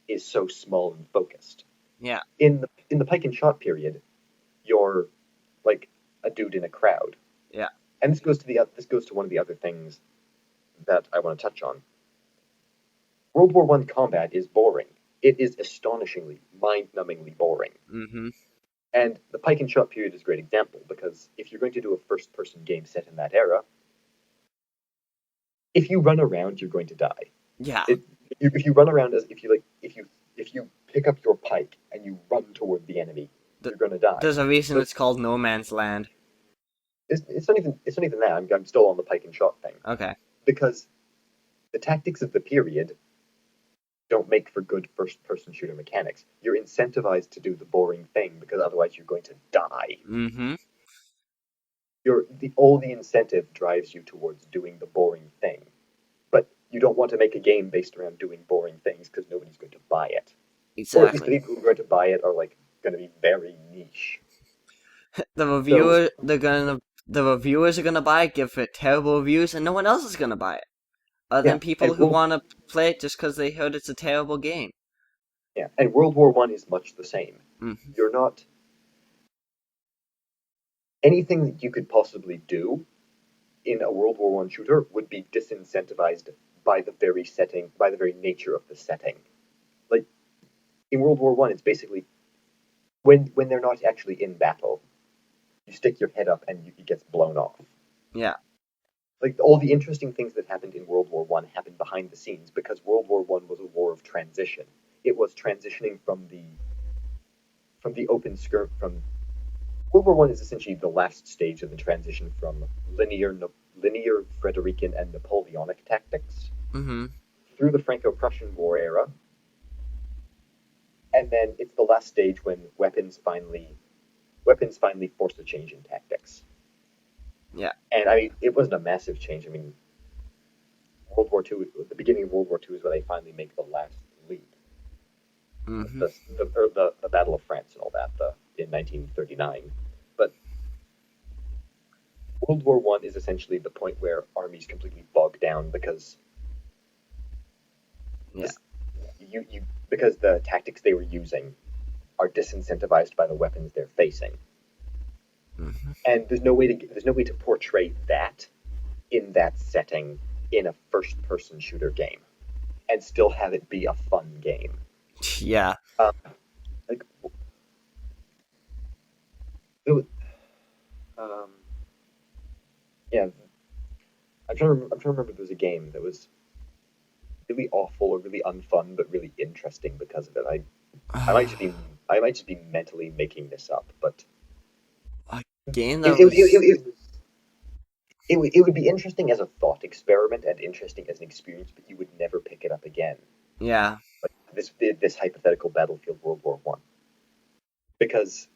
is so small and focused. Yeah. In the pike and shot period, you're like a dude in a crowd. Yeah. And this goes to one of the other things that I want to touch on. World War One combat is boring. It is astonishingly, mind-numbingly boring. Hmm. And the pike and shot period is a great example, because if you're going to do a first-person game set in that era, if you run around, you're going to die. Yeah. If you run around as if you pick up your pike and you run toward the enemy, you're going to die. There's a reason So it's called No Man's Land. it's not even that. I'm still on the pike and shot thing, Okay. because the tactics of the period don't make for good first-person shooter mechanics. You're incentivized to do the boring thing, because otherwise you're going to die. Mm-hmm. All the incentive drives you towards doing the boring thing, but you don't want to make a game based around doing boring things, because nobody's going to buy it. Or at least the Exactly. people who are going to buy it are going to be very niche. The So reviewers are gonna buy it, give it terrible reviews, and no one else is gonna buy it. Other yeah, than people and who want to play it just because they heard it's a terrible game. World War One is much the same. Mm-hmm. You're not anything that you could possibly do in a World War One shooter would be disincentivized by the very setting, by the very nature of the setting. Like in World War One, it's basically when they're not actually in battle, you stick your head up and it gets blown off. Yeah. Like all the interesting things that happened in World War One happened behind the scenes, because World War One was a war of transition. It was transitioning from the open skirm from World War One is essentially the last stage of the transition from linear Frederican and Napoleonic tactics Mm-hmm. through the Franco-Prussian War era, and then it's the last stage when weapons finally forced a change in tactics. Yeah. And I mean, it wasn't a massive change. I mean, World War Two, the beginning of World War Two is where they finally make the last leap. Mm-hmm. The Battle of France and all that in 1939. But World War One is essentially the point where armies completely bog down, because Yeah. because the tactics they were using are disincentivized by the weapons they're facing, Mm-hmm. and there's no way to portray that in that setting in a first-person shooter game and still have it be a fun game. Yeah. Um, like, it was, yeah, I'm trying to remember. There was a game that was really awful or really unfun, but really interesting because of it. I might just be I might just be mentally making this up, but A game it that it, it, was. it, it would be interesting as a thought experiment and interesting as an experience, but you would never pick it up again. Yeah. Like this hypothetical Battlefield World War One, because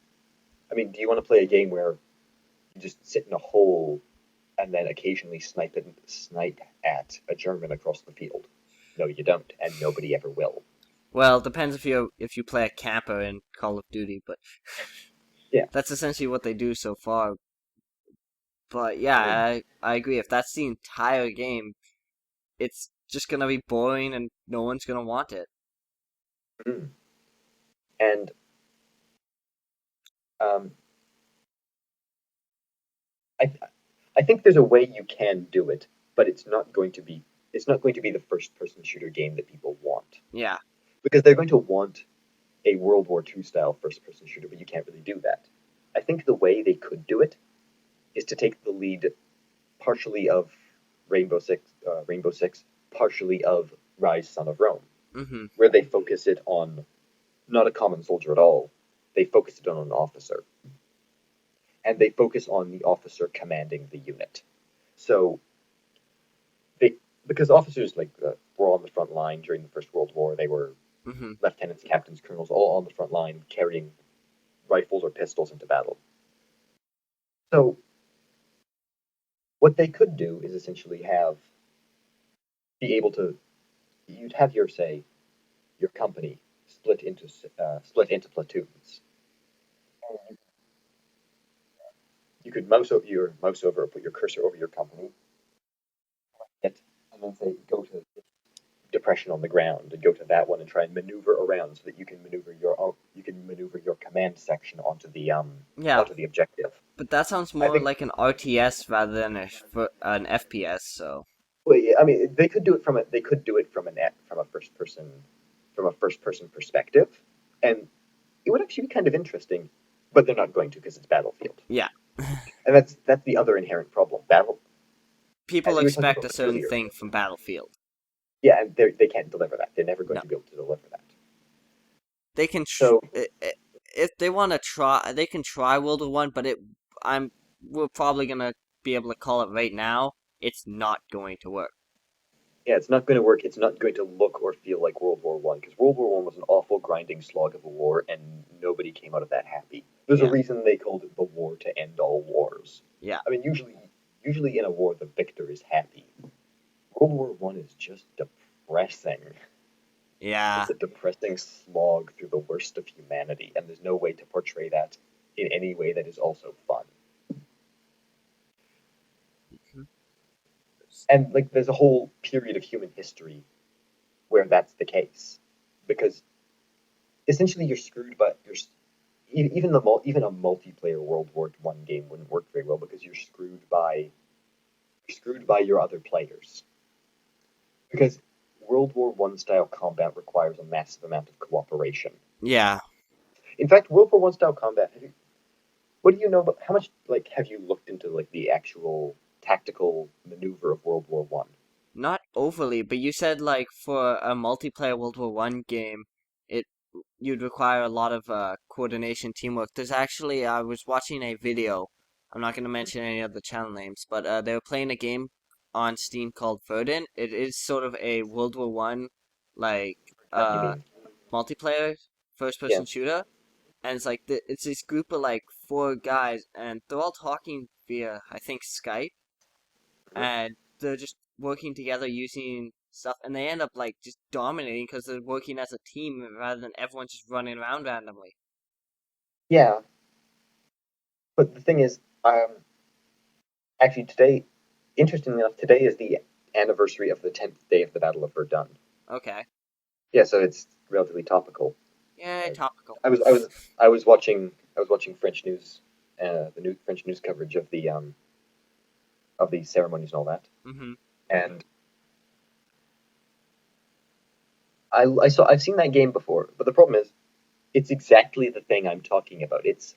I mean, do you want to play a game where you just sit in a hole and then occasionally snipe at a German across the field? No, you don't, and nobody ever will. Well, it depends if you play a camper in Call of Duty, but Yeah, that's essentially what they do so far. But I mean, yeah, I agree. If that's the entire game, it's just gonna be boring and no one's gonna want it. and um, I I think there's a way you can do it, but it's not going to be the first person shooter game that people want, Yeah. because they're going to want a World War II style first person shooter, but you can't really do that. I think the way they could do it is to take the lead partially of Rainbow Six, partially of Rise Son of Rome, Mm-hmm. where they focus it on not a common soldier at all. They focus it on an officer, and they focus on the officer commanding the unit. So they because officers were on the front line during the First World War. They were Mm-hmm. lieutenants, captains, colonels, all on the front line carrying rifles or pistols into battle. So what they could do is essentially be able to you'd have your company split into platoons. You could mouse over, or put your cursor over your company, and then say go to depression on the ground, and go to that one and try and maneuver around so that you can maneuver your command section Yeah, onto the objective. but that sounds I more think like an RTS rather than an FPS. So well, yeah, I mean they could do it from a first person perspective, and it would actually be kind of interesting. but they're not going to because it's Battlefield. Yeah. And that's the other inherent problem. As People we were talking expect about a this certain earlier, thing from Battlefield. yeah, and they can't deliver that. They're never going No. to be able to deliver that. They can So if they want to try, they can try World War One, but we're probably gonna be able to call it right now. It's not going to work. yeah, it's not going to work. It's not going to look or feel like World War One because World War One was an awful grinding slog of a war, and nobody came out of that happy. There's a Yeah, reason they called it the war to end all wars. yeah, I mean, usually in a war, the victor is happy. World War One is just depressing. yeah. It's a depressing slog through the worst of humanity, and there's no way to portray that in any way that is also fun. Mhm. And like, there's a whole period of human history where that's the case, because essentially you're screwed. But even a multiplayer World War One game wouldn't work very well because you're screwed by your other players. Because World War One style combat requires a massive amount of cooperation. Yeah. In fact, World War One style combat. What do you know about how much like have you looked into like the actual tactical maneuver of World War One? Not overly, but you said like for a multiplayer World War One game, it you'd require a lot of coordination, teamwork. There's actually I was watching a video. I'm not gonna mention any of the channel names, but they were playing a game on Steam called Verdant. It is sort of a World War One like That you mean? multiplayer first Yeah. person shooter, and it's like it's this group of like four guys, and they're all talking via I think Skype, Mhm. and they're just working together using stuff, and they end up like just dominating because they're working as a team rather than everyone just running around randomly. Yeah, but the thing is, actually today, interestingly enough, today is the anniversary of the 10th day of the Battle of Verdun. Okay. Yeah, so it's relatively topical. Yay, Uh, topical. I was I was I was watching French news, the new French news coverage of the ceremonies and all that, Mm-hmm. and I've seen that game before, but the problem is it's exactly the thing I'm talking about. It's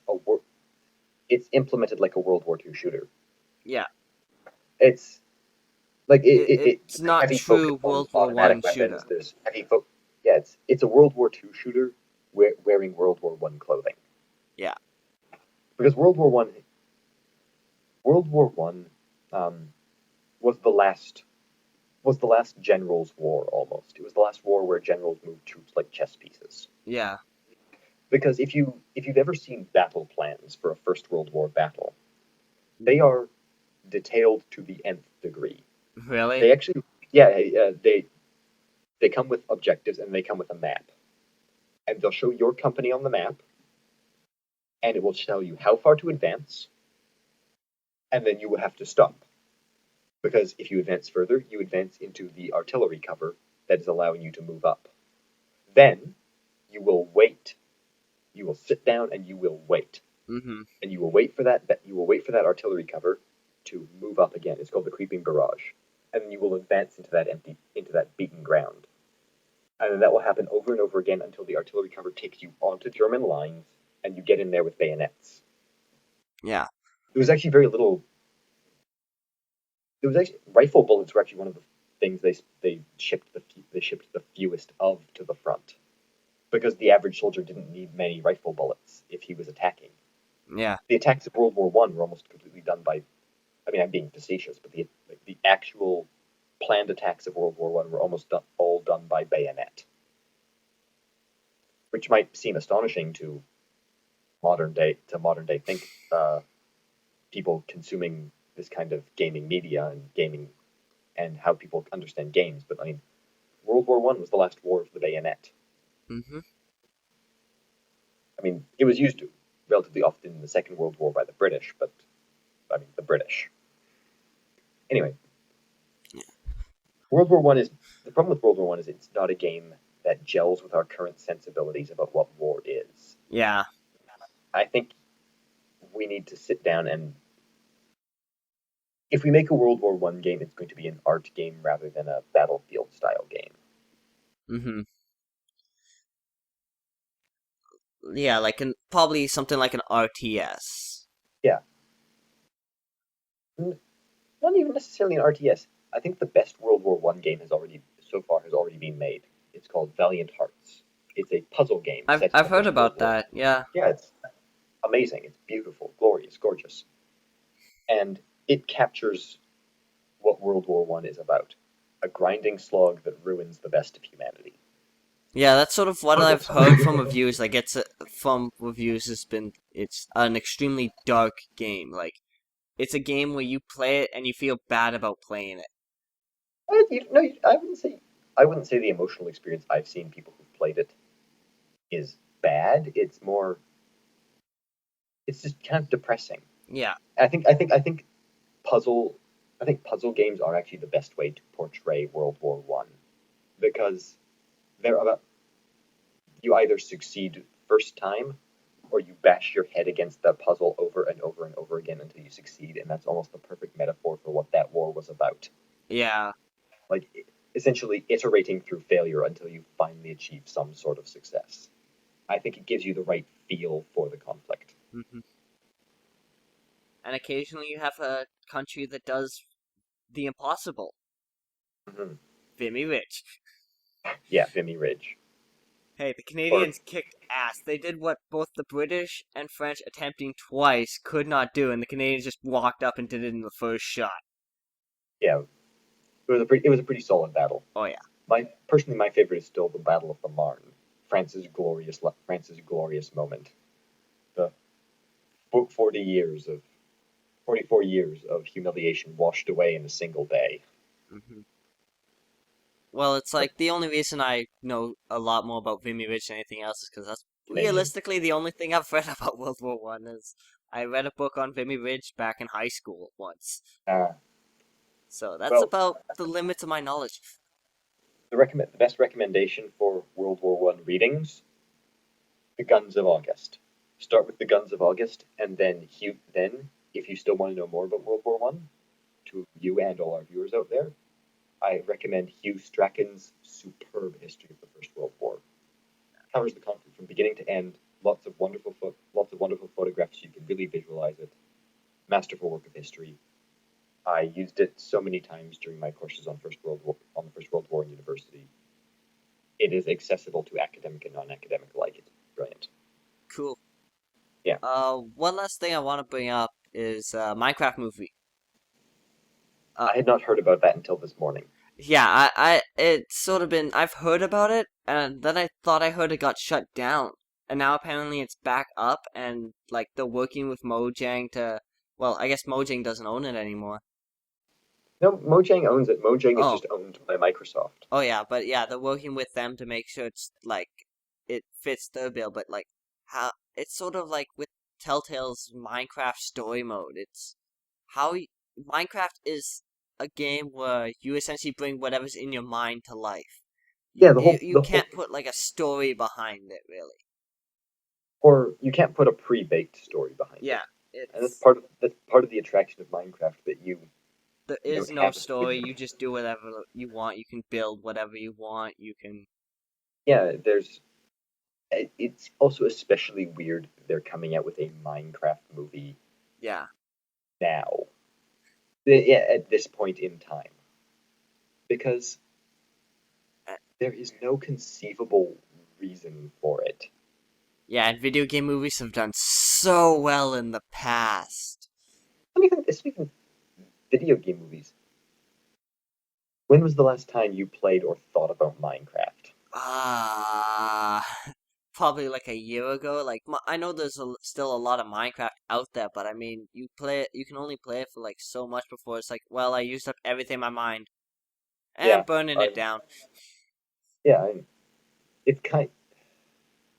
implemented like a World War II shooter. Yeah. It's like It's there's not heavy focus true on World War One automatic weapons. shooter. There's yeah, it's a World War II shooter wearing World War One clothing. Yeah. Because World War One um, was the last generals' war almost. It was the last war where generals moved troops like chess pieces. Yeah. Because if you've ever seen battle plans for a First World War battle, they Mm-hmm. are detailed to the nth degree. Really? They actually, yeah, they come with objectives and they come with a map, and they'll show your company on the map, and it will tell you how far to advance, and then you will have to stop. Because if you advance further, you advance into the artillery cover that is allowing you to move up. Then you will wait. You will sit down and you will wait. Mm-hmm. And you will wait for that artillery cover to move up again. It's called the creeping barrage. And then you will advance into that beaten ground. And then that will happen over and over again until the artillery cover takes you onto German lines and you get in there with bayonets. Yeah. There was actually very little. There was actually rifle bullets were actually one of the things they shipped the fewest of to the front because the average soldier didn't need many rifle bullets if he was attacking. Yeah. The attacks of World War One were almost completely done by. I mean, I'm being facetious, but the actual planned attacks of World War One were all done by bayonet, which might seem astonishing to modern day think people consuming this kind of gaming media and gaming and how people understand games. But I mean, World War One was the last war of the bayonet. Mm-hmm. I mean, it was used relatively often in the Second World War by the British, but I mean the British. Anyway, World War One is the problem with World War One is it's not a game that gels with our current sensibilities about what war is. Yeah. I think we need to sit down and if we make a World War One game, it's going to be an art game rather than a battlefield style game. Mm-hmm. Yeah, probably something like an RTS. Yeah, not even necessarily an RTS. I think the best World War One game has already been made. It's called Valiant Hearts. It's a puzzle game set in I've the heard First World about War. that. Yeah. Yeah, it's amazing. It's beautiful, glorious, gorgeous, and it captures what World War One is about: a grinding slog that ruins the best of humanity. Yeah, that's sort of what I've heard from reviews. Like, from reviews has been it's an extremely dark game. Like, it's a game where you play it and you feel bad about playing it. No, I wouldn't say the emotional experience I've seen people who've played it is bad. It's just kind of depressing. Yeah, I think puzzle I think puzzle games are actually the best way to portray World War One because they're about you either succeed first time or you bash your head against that puzzle over and over and over again until you succeed, and that's almost the perfect metaphor for what that war was about. yeah. Like essentially iterating through failure until you finally achieve some sort of success. I think it gives you the right feel for the conflict. Hmm. And occasionally you have a country that does the impossible. Mm-hmm. Vimy Rich. Yeah, Vimy Ridge. Hey, the Or Canadians kicked ass. They did what both the British and French attempting twice could not do, and the Canadians just walked up and did it in the first shot. yeah, it was a pretty solid battle. Oh yeah. My favorite is still the Battle of the Marne, France's glorious moment. The 44 years of humiliation washed away in a single day. Hmm. Well, it's But like the only reason I know a lot more about Vimy Ridge than anything else is because that's Canadian. realistically the only thing I've read about World War One is I read a book on Vimy Ridge back in high school once. Uh, So that's well, about the limits of my knowledge. the best recommendation for World War One readings: The Guns of August. Start with The Guns of August, and then if you still want to know more about World War One, to you and all our viewers out there, I recommend Hugh Strachan's superb history of the First World War. Covers the conflict from beginning to end. Lots of wonderful photographs. So you can really visualize it. Masterful work of history. I used it so many times during my courses on the First World War in university. It is accessible to academic and non-academic alike. It's brilliant. Cool. Yeah, One last thing I want to bring up is Minecraft movie. Uh, I had not heard about that until this morning. yeah, it's sort of been, I've heard about it, and then I thought I heard it got shut down, and now apparently it's back up, and, like, they're working with Mojang to, well, I guess Mojang doesn't own it anymore. No, Mojang owns it. Mojang is Oh, just owned by Microsoft. oh yeah, but yeah, they're working with them to make sure it's, like, it fits their bill, but, like, how, it's sort of like with Telltale's Minecraft story mode, it's, how, Minecraft is a game where you essentially bring whatever's in your mind to life. Yeah, You can't put like a story behind it, really. or you can't put a pre-baked story behind Yeah, it, and it's that's part of the attraction of Minecraft that there you is don't no have it story. hidden. You just do whatever you want. You can build whatever you want. You can, Yeah, it's also especially weird that they're coming out with a Minecraft movie yeah, now, yeah, at this point in time, because uh, there is no conceivable reason for it. yeah. And video game movies have done so well in the past. Speaking of video game movies, when was the last time you played or thought about Minecraft? Ah, probably like a year ago. Like I know there's still a lot of Minecraft out there, but I mean, you play it. You can only play it for like so much before it's like, well, I used up everything in my mind and Yeah, burning it down. yeah, it's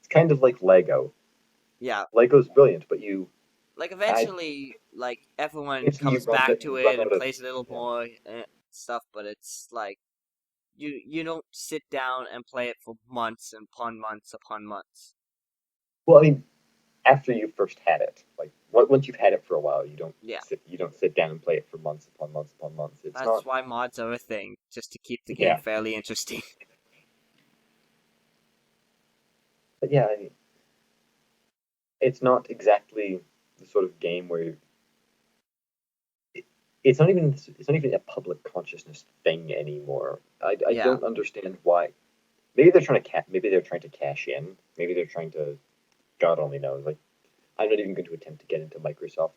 kind of like Lego. Yeah, Lego's brilliant, but like I eventually, like everyone eventually comes back to you run it and out of plays a little yeah. more stuff, but it's like you don't sit down and play it for months and upon months upon months. Well, I mean, after you first had it, like once you've had it for a while, Yeah, you don't sit down and play it for months upon months upon months. It's that's not why mods are a thing, just to keep the game yeah, fairly interesting. but yeah, it's not exactly the sort of game where it's not even a public consciousness thing anymore. I Yeah, don't understand why. Maybe they're trying to cash in. Maybe they're trying to, God only knows. Like, I'm not even going to attempt to get into Microsoft's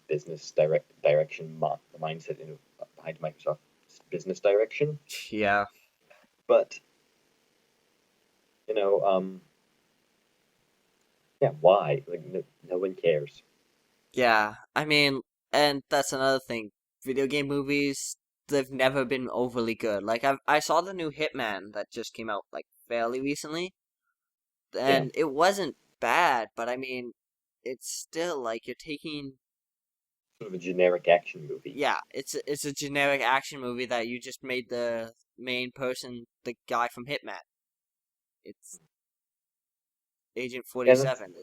business direction, the mindset behind Microsoft's business direction. yeah, But you know, yeah, why? Like, no one cares. yeah. I mean, and that's another thing. Video game movies, they've never been overly good. Like I saw the new Hitman that just came out like fairly recently, Yeah, and it wasn't bad, but I mean, it's still like you're taking. sort of a generic action movie. Yeah, it's a generic action movie that you just made the main person the guy from Hitman. It's Agent Yeah, that's 47.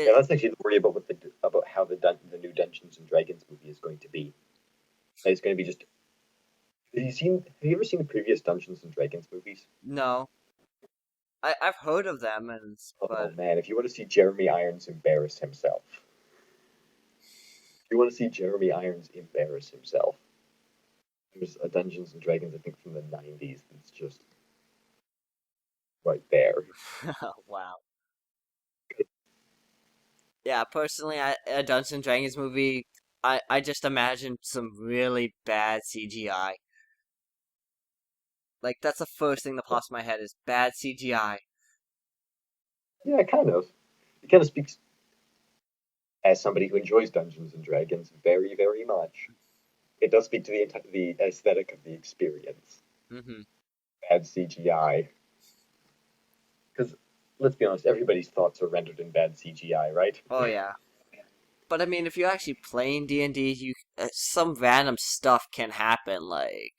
yeah, It that's actually the worry about how the new Dungeons and Dragons movie is going to be. It's going to be just. Have you ever seen the previous Dungeons and Dragons movies? no. I've heard of them Oh but man, if you want to see Jeremy Irons embarrass himself, if you want to see Jeremy Irons embarrass himself, there's a Dungeons and Dragons I think from the '90s that's just right there. wow. Yeah, personally, a Dungeons and Dragons movie, I just imagine some really bad CGI. Like that's the first thing that pops in my head is bad CGI. Yeah, kind of. It kind of speaks as somebody who enjoys Dungeons and Dragons very, very much. It does speak to the aesthetic of the experience. Hmm. Bad CGI, because let's be honest, everybody's thoughts are rendered in bad CGI, right? Oh yeah. But I mean, if you're actually playing D&D, you some random stuff can happen. Like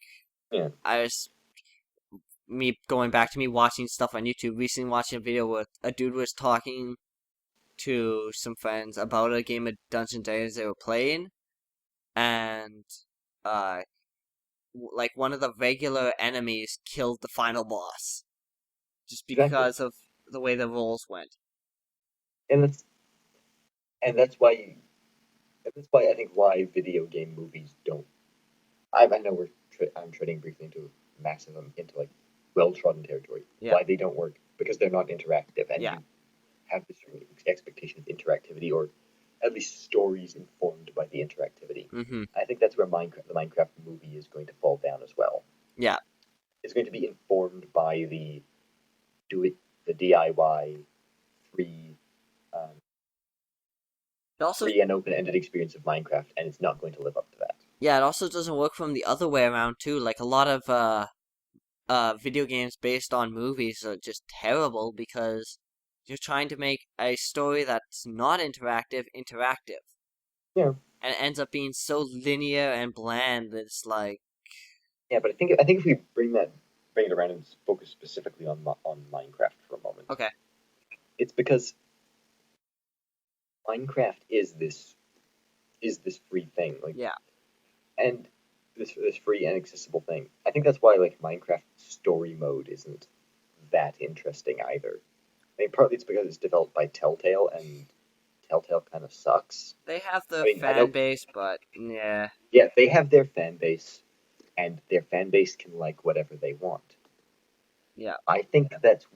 Yeah, I was me going back to me watching stuff on YouTube. Recently, watching a video where a dude was talking to some friends about a game of Dungeons and Dragons they were playing, and uh, like one of the regular enemies killed the final boss just exactly. because of the way the rolls went. And that's why I think why video game movies don't. I know I'm treading briefly into massive into like well trodden territory. Yeah, Why they don't work because they're not interactive, and yeah. you have this sort of expectation of interactivity, or at least stories informed by the interactivity. Mhm. I think that's where the Minecraft movie is going to fall down as well. Yeah. It's going to be informed by do it the DIY free um, It also free and open ended experience of Minecraft, and it's not going to live up to that. yeah, it also doesn't work from the other way around too. Like a lot of video games based on movies are just terrible because you're trying to make a story that's not interactive, Yeah, and it ends up being so linear and bland that it's like yeah, but I think if we bring it around and focus specifically on Minecraft for a moment, okay, it's because Minecraft is this free thing, like, yeah, and this free and accessible thing. I think that's why like Minecraft story mode isn't that interesting either. I mean, partly it's because it's developed by Telltale, and Telltale kind of sucks. they have I the mean, I fan know, base, but yeah, yeah, they have their fan base, and their fan base can like whatever they want. yeah, I think that's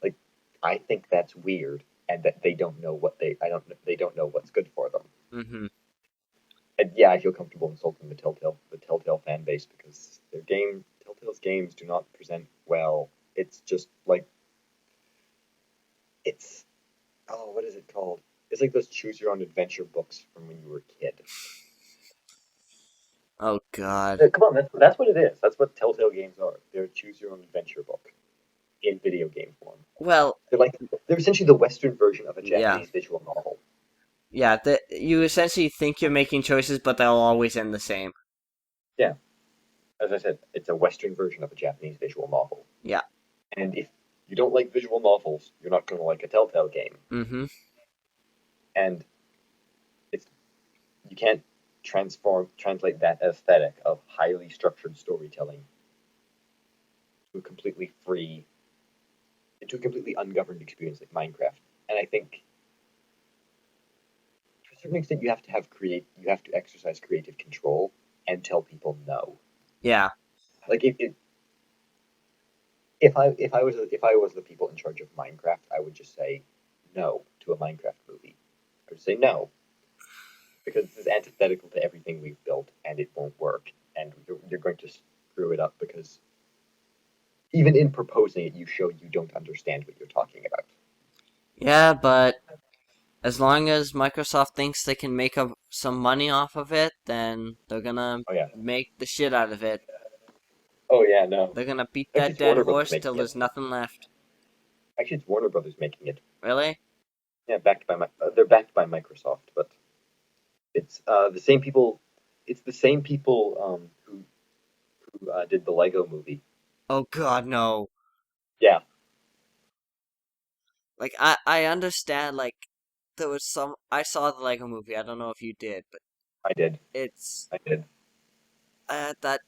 like, I think that's weird, and that they don't know they don't know what's good for them. mhm, And yeah, I feel comfortable insulting the Telltale fan base because Telltale's games do not present well. It's just like it's what is it called? It's like those choose your own adventure books from when you were a kid. oh god, Come on, that's what it is. That's what Telltale games are. They're a choose your own adventure book in video game form. well, They're like they're essentially the Western version of a yeah, Japanese visual novel. yeah, you essentially think you're making choices, but they'll always end the same. Yeah, as I said, it's a Western version of a Japanese visual novel. Yeah, And if you don't like visual novels, you're not going to like a Telltale game. mhm, And it's you can't translate that aesthetic of highly structured storytelling to a completely free, into a completely ungoverned experience like Minecraft. And I think to a certain extent you have to you have to exercise creative control and tell people no. Yeah. Like if I was the people in charge of Minecraft, I would just say no to a Minecraft movie. I would say no because this is antithetical to everything we've built, and it won't work, and you're going to screw it up because even in proposing it, you show you don't understand what you're talking about. Yeah, but as long as Microsoft thinks they can make some money off of it, then they're gonna Oh yeah. make the shit out of it. Oh yeah. No. They're gonna beat Actually, that it's dead Warner Brothers horse till making it. there's nothing left. Actually, it's Warner Brothers making it. Really? Yeah, backed by they're backed by Microsoft, but it's the same people. It's the same people who did the Lego movie. Oh god, no. Yeah, Like, I understand, like, there was I saw the Lego movie, I don't know if you did, but I did. it's, I did. that,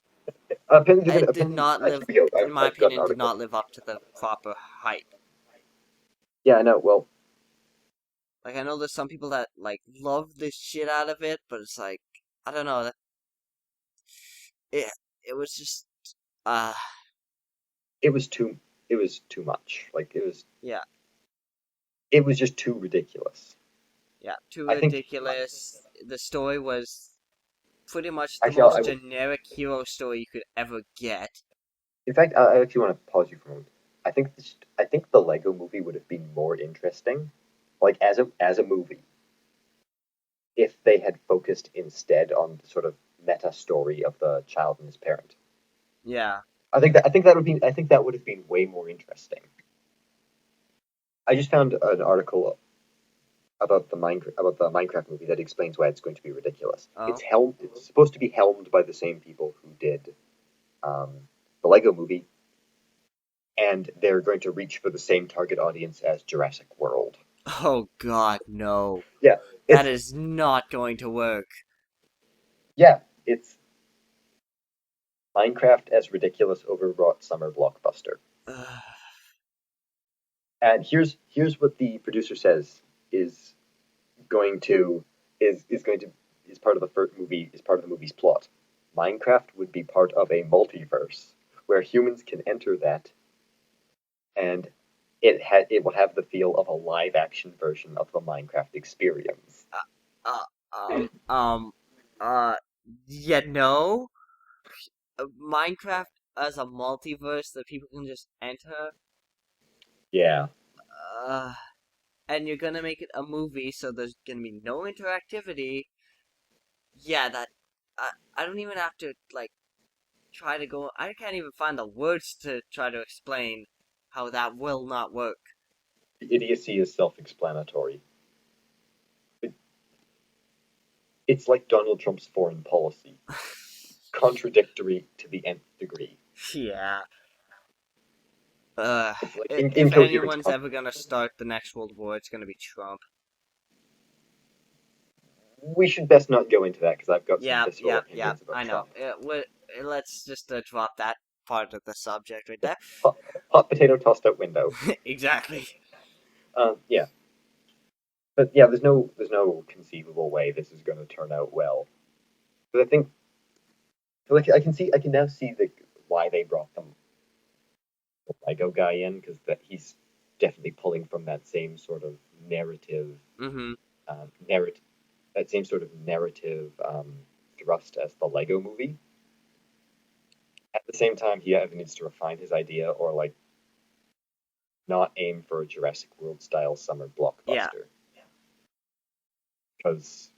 it did Apparently, not live, HBO. in my I've got an opinion, did article. not live up to the proper hype. Yeah, I know. Well, Like, I know there's some people that, like, love the shit out of it, but it's like, I don't know, it, it was just, uh, it was too. It was too much. Like yeah, it was just too ridiculous. yeah, too I think. ridiculous. The story was pretty much the Actually, most generic hero story you could ever get. in fact, I actually want to pause you for a moment. I think the Lego movie would have been more interesting, like as a movie, if they had focused instead on the sort of meta story of the child and his parent. Yeah. I think that would have been way more interesting. I just found an article about the Minecraft movie that explains why it's going to be ridiculous. Oh. It's supposed to be helmed by the same people who did um, the Lego movie, and they're going to reach for the same target audience as Jurassic World. Oh god, no. Yeah, That it's is not going to work. yeah, it's Minecraft as ridiculous overwrought summer blockbuster. And here's what the producer says is going to is going to is part of the first movie is part of the movie's plot. Minecraft would be part of a multiverse where humans can enter that, and it will have the feel of a live action version of the Minecraft experience. Uh, um, um, uh, yeah, no. Minecraft as a multiverse that people can just enter. Yeah, Uh, and you're gonna make it a movie, so there's gonna be no interactivity. Yeah, I don't even have to, like, try to go. I can't even find the words to try to explain how that will not work. the idiocy is self-explanatory. It, it's like Donald Trump's foreign policy, contradictory to the nth degree. Yeah. It's like If incoherent. anyone's ever gonna start the next World War, it's gonna be Trump. We should best not go into that because I've got some Yeah, visceral yeah, yeah. opinions about I know. Trump. Let's just drop that part of the subject right there. Hot, hot potato tossed out window. Exactly. Yeah, but yeah, there's no conceivable way this is going to turn out well. But I think like I can now see why they brought the Lego guy in because that he's definitely pulling from that same sort of narrative Mm-hmm. narrative that same sort of narrative thrust as the Lego movie. At the same time, he either needs to refine his idea or like not aim for a Jurassic World style summer Yeah. blockbuster because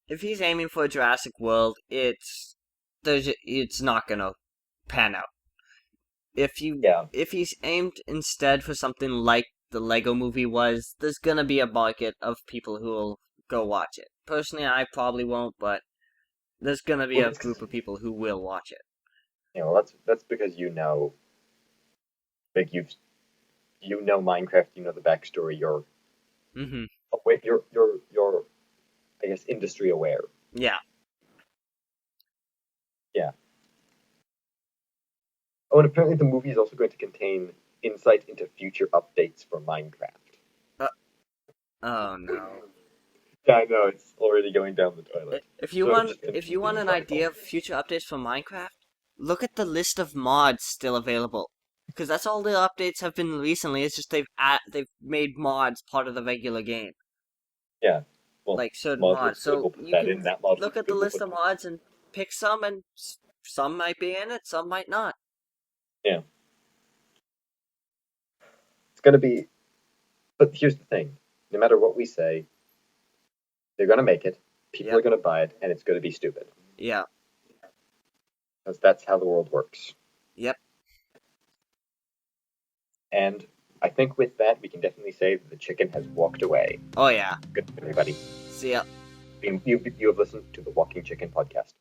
If he's aiming for Jurassic World, it's not gonna pan out. yeah, If he's aimed instead for something like the Lego movie was, there's gonna be a market of people who will go watch it. Personally, I probably won't, but there's gonna be well, a that's group because of people who will watch it. that's because like you know Minecraft, you know the backstory. Mm-hmm. You're I guess industry aware. Yeah. Yeah. Oh, and apparently the movie is also going to contain insight into future updates for Minecraft. Oh no. Yeah, I know, it's already going down the toilet. If you So want, just if you want continue an talking. idea of future updates for Minecraft, look at the list of mods still available. Because that's all the updates have been recently. It's just they've made mods part of the regular game, Yeah. Well, like certain mod mods. looks good, So we'll put you that can in. That mod look looks at the good, we'll list put of that mods and pick some, and some might be in it, some might not. in. Yeah. It's gonna be, but here's the thing. No matter what we say, they're gonna make it, people are Yep. gonna buy it, and it's gonna be stupid. Yeah. Because that's how the world works. Yep. And I think with that, we can definitely say that the chicken has walked away. Oh yeah. Good, everybody. See ya. You have listened to the Walking Chicken podcast.